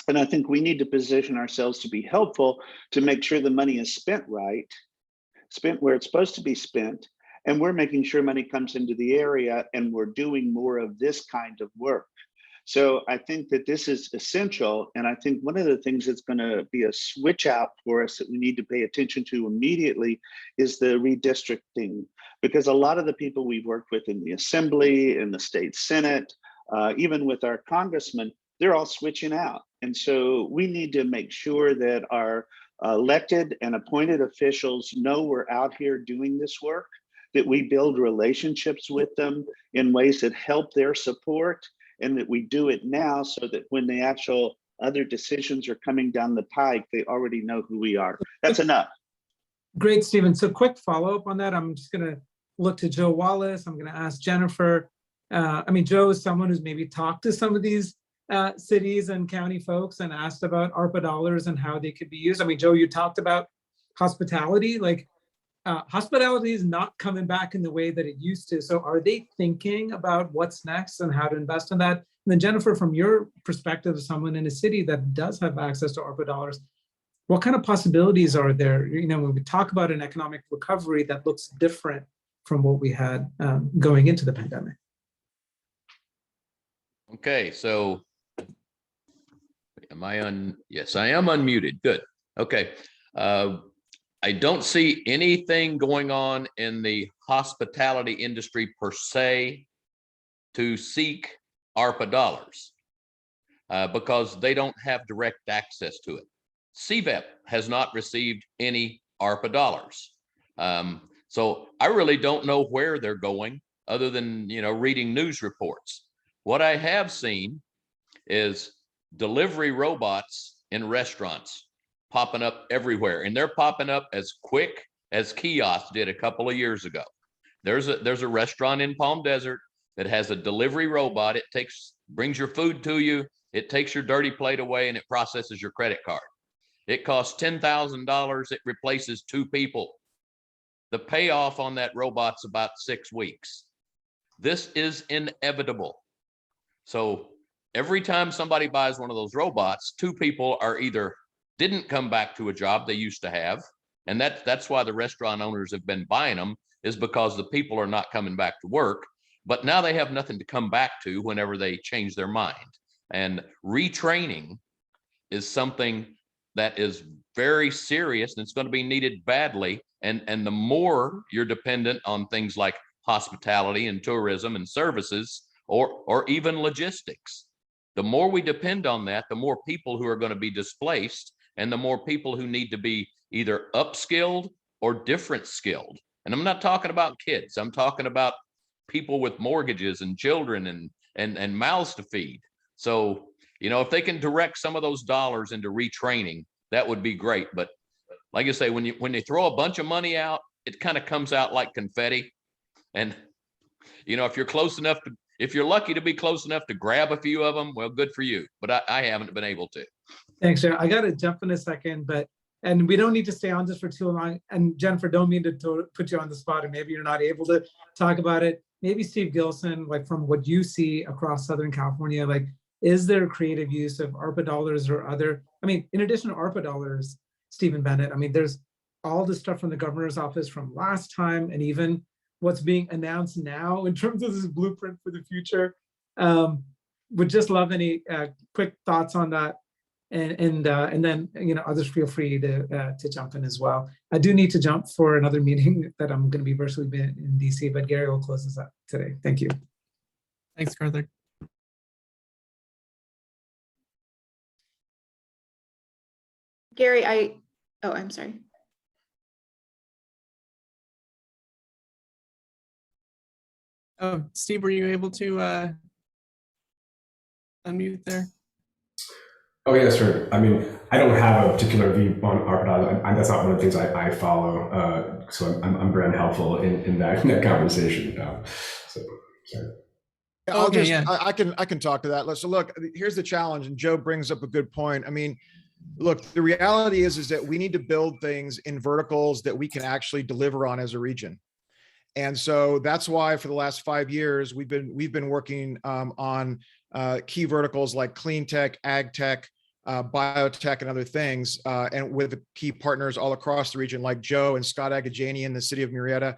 And I think we need to position ourselves to be helpful to make sure the money is spent right, spent where it's supposed to be spent. And we're making sure money comes into the area, and we're doing more of this kind of work. So I think that this is essential. And I think one of the things that's going to be a switch out for us that we need to pay attention to immediately is the redistricting, because a lot of the people we've worked with in the Assembly, in the state Senate, even with our congressmen, they're all switching out. And so we need to make sure that our elected and appointed officials know we're out here doing this work, that we build relationships with them in ways that help their support, and that we do it now so that when the actual other decisions are coming down the pike, they already know who we are. That's enough. Great, Stephen. So quick follow-up on that. I'm just going to look to Joe Wallace. I'm going to ask Jennifer. Joe is someone who's maybe talked to some of these cities and county folks and asked about ARPA dollars and how they could be used. Joe, you talked about hospitality. Hospitality is not coming back in the way that it used to. So are they thinking about what's next and how to invest in that? And then Jennifer, from your perspective as someone in a city that does have access to ARPA dollars, what kind of possibilities are there? When we talk about an economic recovery that looks different from what we had going into the pandemic. Okay, so am I on? Yes, I am unmuted. Good. Okay. I don't see anything going on in the hospitality industry per se to seek ARPA dollars because they don't have direct access to it. CVEP has not received any ARPA dollars. So I really don't know where they're going other than, reading news reports. What I have seen is delivery robots in restaurants popping up everywhere, and they're popping up as quick as kiosks did a couple of years ago. There's a restaurant in Palm Desert that has a delivery robot. It brings your food to you, it takes your dirty plate away, and it processes your credit card. It costs $10,000. It replaces 2 people. The payoff on that robot's about 6 weeks. This is inevitable. So every time somebody buys one of those robots, 2 people are either didn't come back to a job they used to have, and that's why the restaurant owners have been buying them, is because the people are not coming back to work, but now they have nothing to come back to whenever they change their mind. And retraining is something that is very serious, and it's going to be needed badly. And the more you're dependent on things like hospitality and tourism and services, or even logistics, the more we depend on that, the more people who are going to be displaced, and the more people who need to be either upskilled or different skilled. And I'm not talking about kids. I'm talking about people with mortgages and children and mouths to feed. So, if they can direct some of those dollars into retraining, that would be great. But like I say, when they throw a bunch of money out, it kind of comes out like confetti. And, if you're close enough to, if you're lucky to be close enough to grab a few of them, well, good for you. But I haven't been able to. Thanks, Joe. I got to jump in a second, and we don't need to stay on this for too long. And Jennifer, don't mean to put you on the spot, and maybe you're not able to talk about it. Maybe Steve Gilson, from what you see across Southern California, is there creative use of ARPA dollars or other? In addition to ARPA dollars, Stephen Bennett, there's all the stuff from the governor's office from last time, and even what's being announced now in terms of this blueprint for the future. Would just love any quick thoughts on that. And then, others feel free to jump in as well. I do need to jump for another meeting that I'm going to be virtually in DC, but Gary will close this up today. Thank you. Thanks, Karthik. Gary, I'm sorry. Oh, Steve, were you able to unmute there? Oh, yeah, sure. I mean, I don't have a particular view on ARPA. That's not one of the things I follow. So I'm very unhelpful in that conversation. So, sorry. I can talk to that. So look, here's the challenge, and Joe brings up a good point. I mean, look, the reality is that we need to build things in verticals that we can actually deliver on as a region. And so that's why for the last 5 years, we've been working on key verticals like clean tech, ag tech, biotech, and other things, and with key partners all across the region, like Joe and Scott Agajani in the city of Murrieta.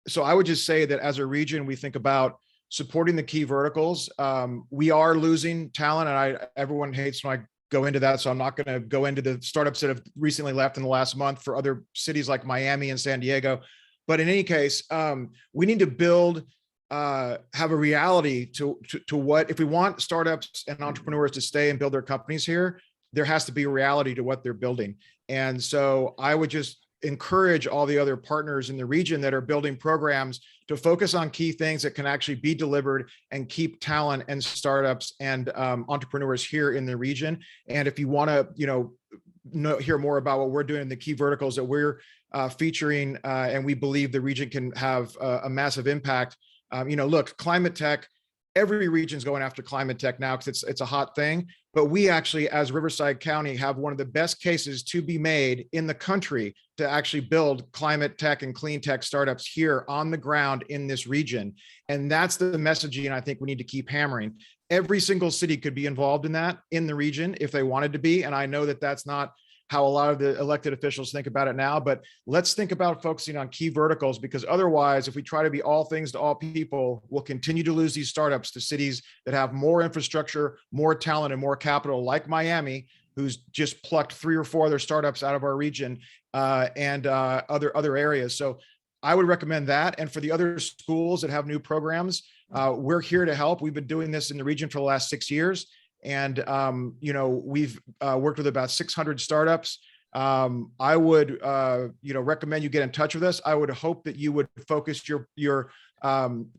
So I would just say that as a region, we think about supporting the key verticals. We are losing talent, and everyone hates when I go into that, so I'm not going to go into the startups that have recently left in the last month for other cities like Miami and San Diego. But in any case, we need to build, have a reality to what, if we want startups and entrepreneurs to stay and build their companies here, there has to be a reality to what they're building. And so I would just encourage all the other partners in the region that are building programs to focus on key things that can actually be delivered and keep talent and startups and entrepreneurs here in the region. And if you want to, hear more about what we're doing in the key verticals that we're featuring, and we believe the region can have a massive impact. Look, climate tech, every region's going after climate tech now because it's a hot thing. But we actually, as Riverside County, have one of the best cases to be made in the country to actually build climate tech and clean tech startups here on the ground in this region. And that's the messaging I think we need to keep hammering. Every single city could be involved in that in the region if they wanted to be. And I know that that's not how a lot of the elected officials think about it now, but let's think about focusing on key verticals, because otherwise, if we try to be all things to all people, we'll continue to lose these startups to cities that have more infrastructure, more talent, and more capital, like Miami, who's just plucked 3 or 4 other startups out of our region, and other areas. So I would recommend that. And for the other schools that have new programs, we're here to help. We've been doing this in the region for the last 6 years. And, we've worked with about 600 startups. I would, recommend you get in touch with us. I would hope that you would focus your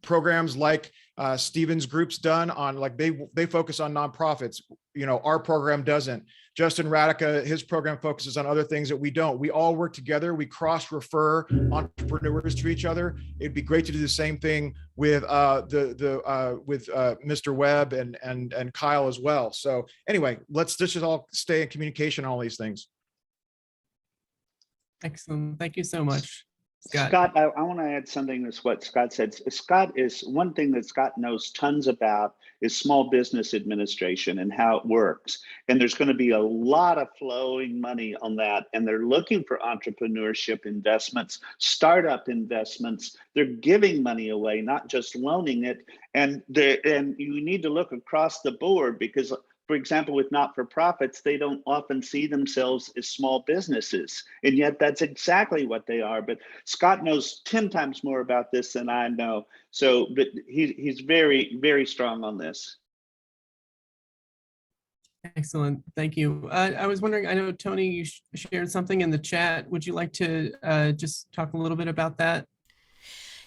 programs like Stephen's group's done on, like they focus on nonprofits. Our program doesn't. Justin Radica, his program focuses on other things that we don't. We all work together. We cross-refer entrepreneurs to each other. It'd be great to do the same thing with Mr. Webb and Kyle as well. So anyway, let's just all stay in communication on all these things. Excellent. Thank you so much, Scott. Scott, I want to add something to what Scott said. Scott is one thing that Scott knows tons about is small business administration and how it works. And there's going to be a lot of flowing money on that. And they're looking for entrepreneurship investments, startup investments. They're giving money away, not just loaning it. And you need to look across the board because, for example, with not-for-profits, they don't often see themselves as small businesses, and yet that's exactly what they are. But Scott knows 10 times more about this than I know. So, but he's very, very strong on this. Excellent. Thank you. I was wondering, I know, Tony, you shared something in the chat. Would you like to just talk a little bit about that?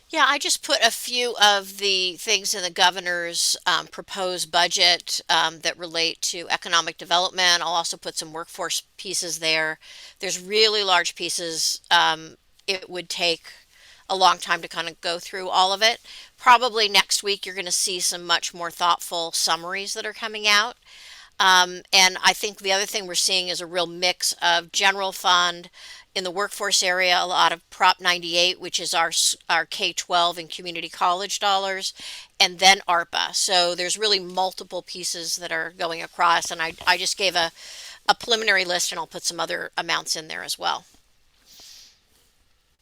Yeah, I just put a few of the things in the governor's proposed budget that relate to economic development. I'll also put some workforce pieces there. There's really large pieces. It would take a long time to kind of go through all of it. Probably next week, you're going to see some much more thoughtful summaries that are coming out. And I think the other thing we're seeing is a real mix of general fund in the workforce area, a lot of Prop 98, which is our K-12 and community college dollars, and then ARPA. So there's really multiple pieces that are going across, and I just gave a preliminary list, and I'll put some other amounts in there as well.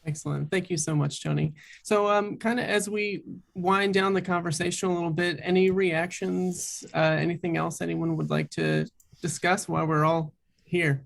Excellent. Thank you so much, Tony. So kind of as we wind down the conversation a little bit, any reactions, anything else anyone would like to discuss while we're all here?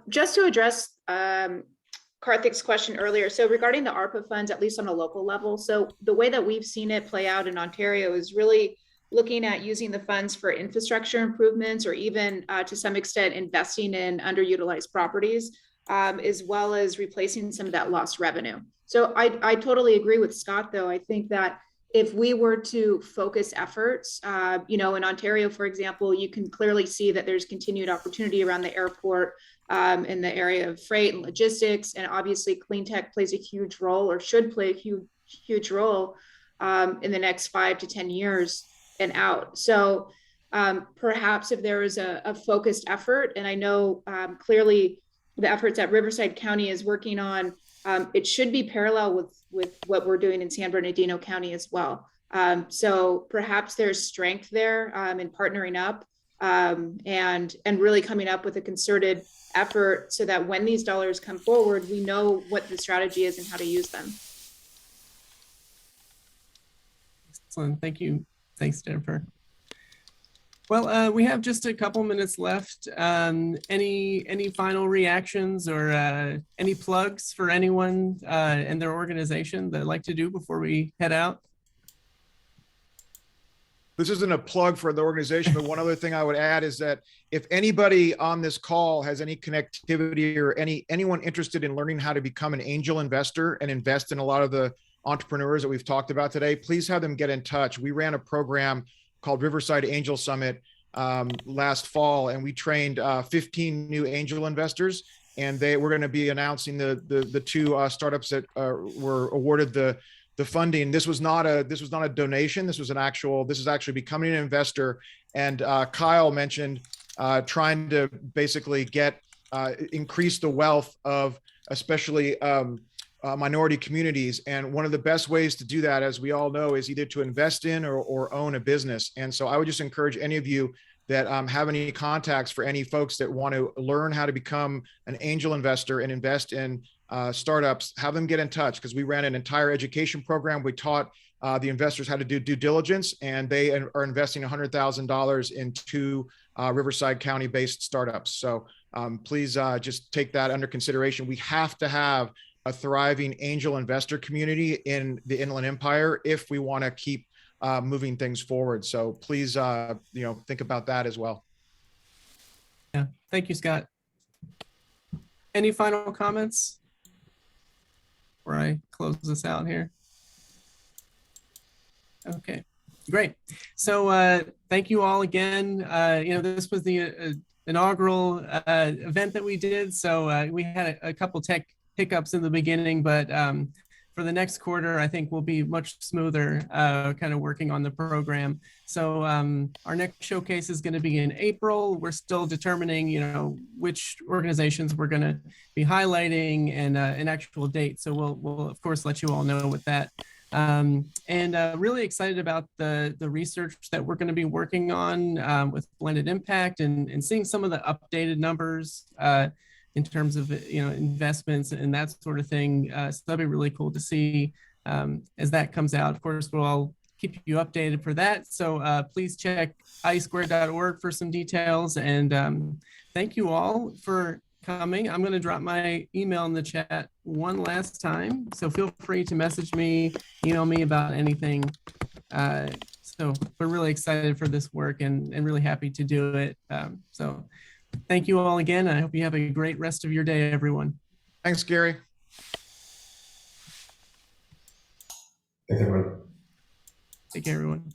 Just to address Karthik's question earlier, so regarding the ARPA funds, at least on a local level, so the way that we've seen it play out in Ontario is really looking at using the funds for infrastructure improvements, or even to some extent investing in underutilized properties, as well as replacing some of that lost revenue. So I totally agree with Scott, though. I think that if we were to focus efforts, in Ontario, for example, you can clearly see that there's continued opportunity around the airport, in the area of freight and logistics, and obviously clean tech plays a huge role, or should play a huge role in the next 5 to 10 years and out. So perhaps if there is a focused effort, and I know clearly the efforts that Riverside County is working on, it should be parallel with what we're doing in San Bernardino County as well. So perhaps there's strength there in partnering up and really coming up with a concerted effort so that when these dollars come forward, we know what the strategy is and how to use them. Excellent. Thank you. Thanks, Jennifer. Well, we have just a couple minutes left. Any final reactions or any plugs for anyone and their organization that I'd like to do before we head out? This isn't a plug for the organization, but one other thing I would add is that if anybody on this call has any connectivity or anyone interested in learning how to become an angel investor and invest in a lot of the entrepreneurs that we've talked about today, please have them get in touch. We ran a program called Riverside Angel Summit last fall, and we trained 15 new angel investors, and we're going to be announcing the two startups that were awarded the funding. This was not a donation. This is actually becoming an investor. And Kyle mentioned trying to basically increase the wealth of especially minority communities. And one of the best ways to do that, as we all know, is either to invest in or own a business. And so I would just encourage any of you that have any contacts for any folks that want to learn how to become an angel investor and invest in startups, have them get in touch, because we ran an entire education program. We taught the investors how to do due diligence, and they are investing $100,000 in two Riverside County based startups. So please just take that under consideration. We have to have a thriving angel investor community in the Inland Empire if we want to keep moving things forward. So please, think about that as well. Yeah, thank you, Scott. Any final comments before I close this out here? Okay, great. So thank you all again. This was the inaugural event that we did. So we had a couple tech hiccups in the beginning, but for the next quarter, I think we'll be much smoother kind of working on the program. So our next showcase is going to be in April. We're still determining, which organizations we're going to be highlighting and an actual date. So we'll of course let you all know with that. And really excited about the research that we're going to be working on with blended impact and seeing some of the updated numbers in terms of investments and that sort of thing. So that'll be really cool to see as that comes out. Of course, we'll all keep you updated for that. So please check isquared.org for some details. And thank you all for coming. I'm going to drop my email in the chat one last time. So feel free to message me, email me about anything. So we're really excited for this work and really happy to do it. So thank you all again. I hope you have a great rest of your day, everyone. Thanks, Gary. Thanks, everyone. Take care, everyone.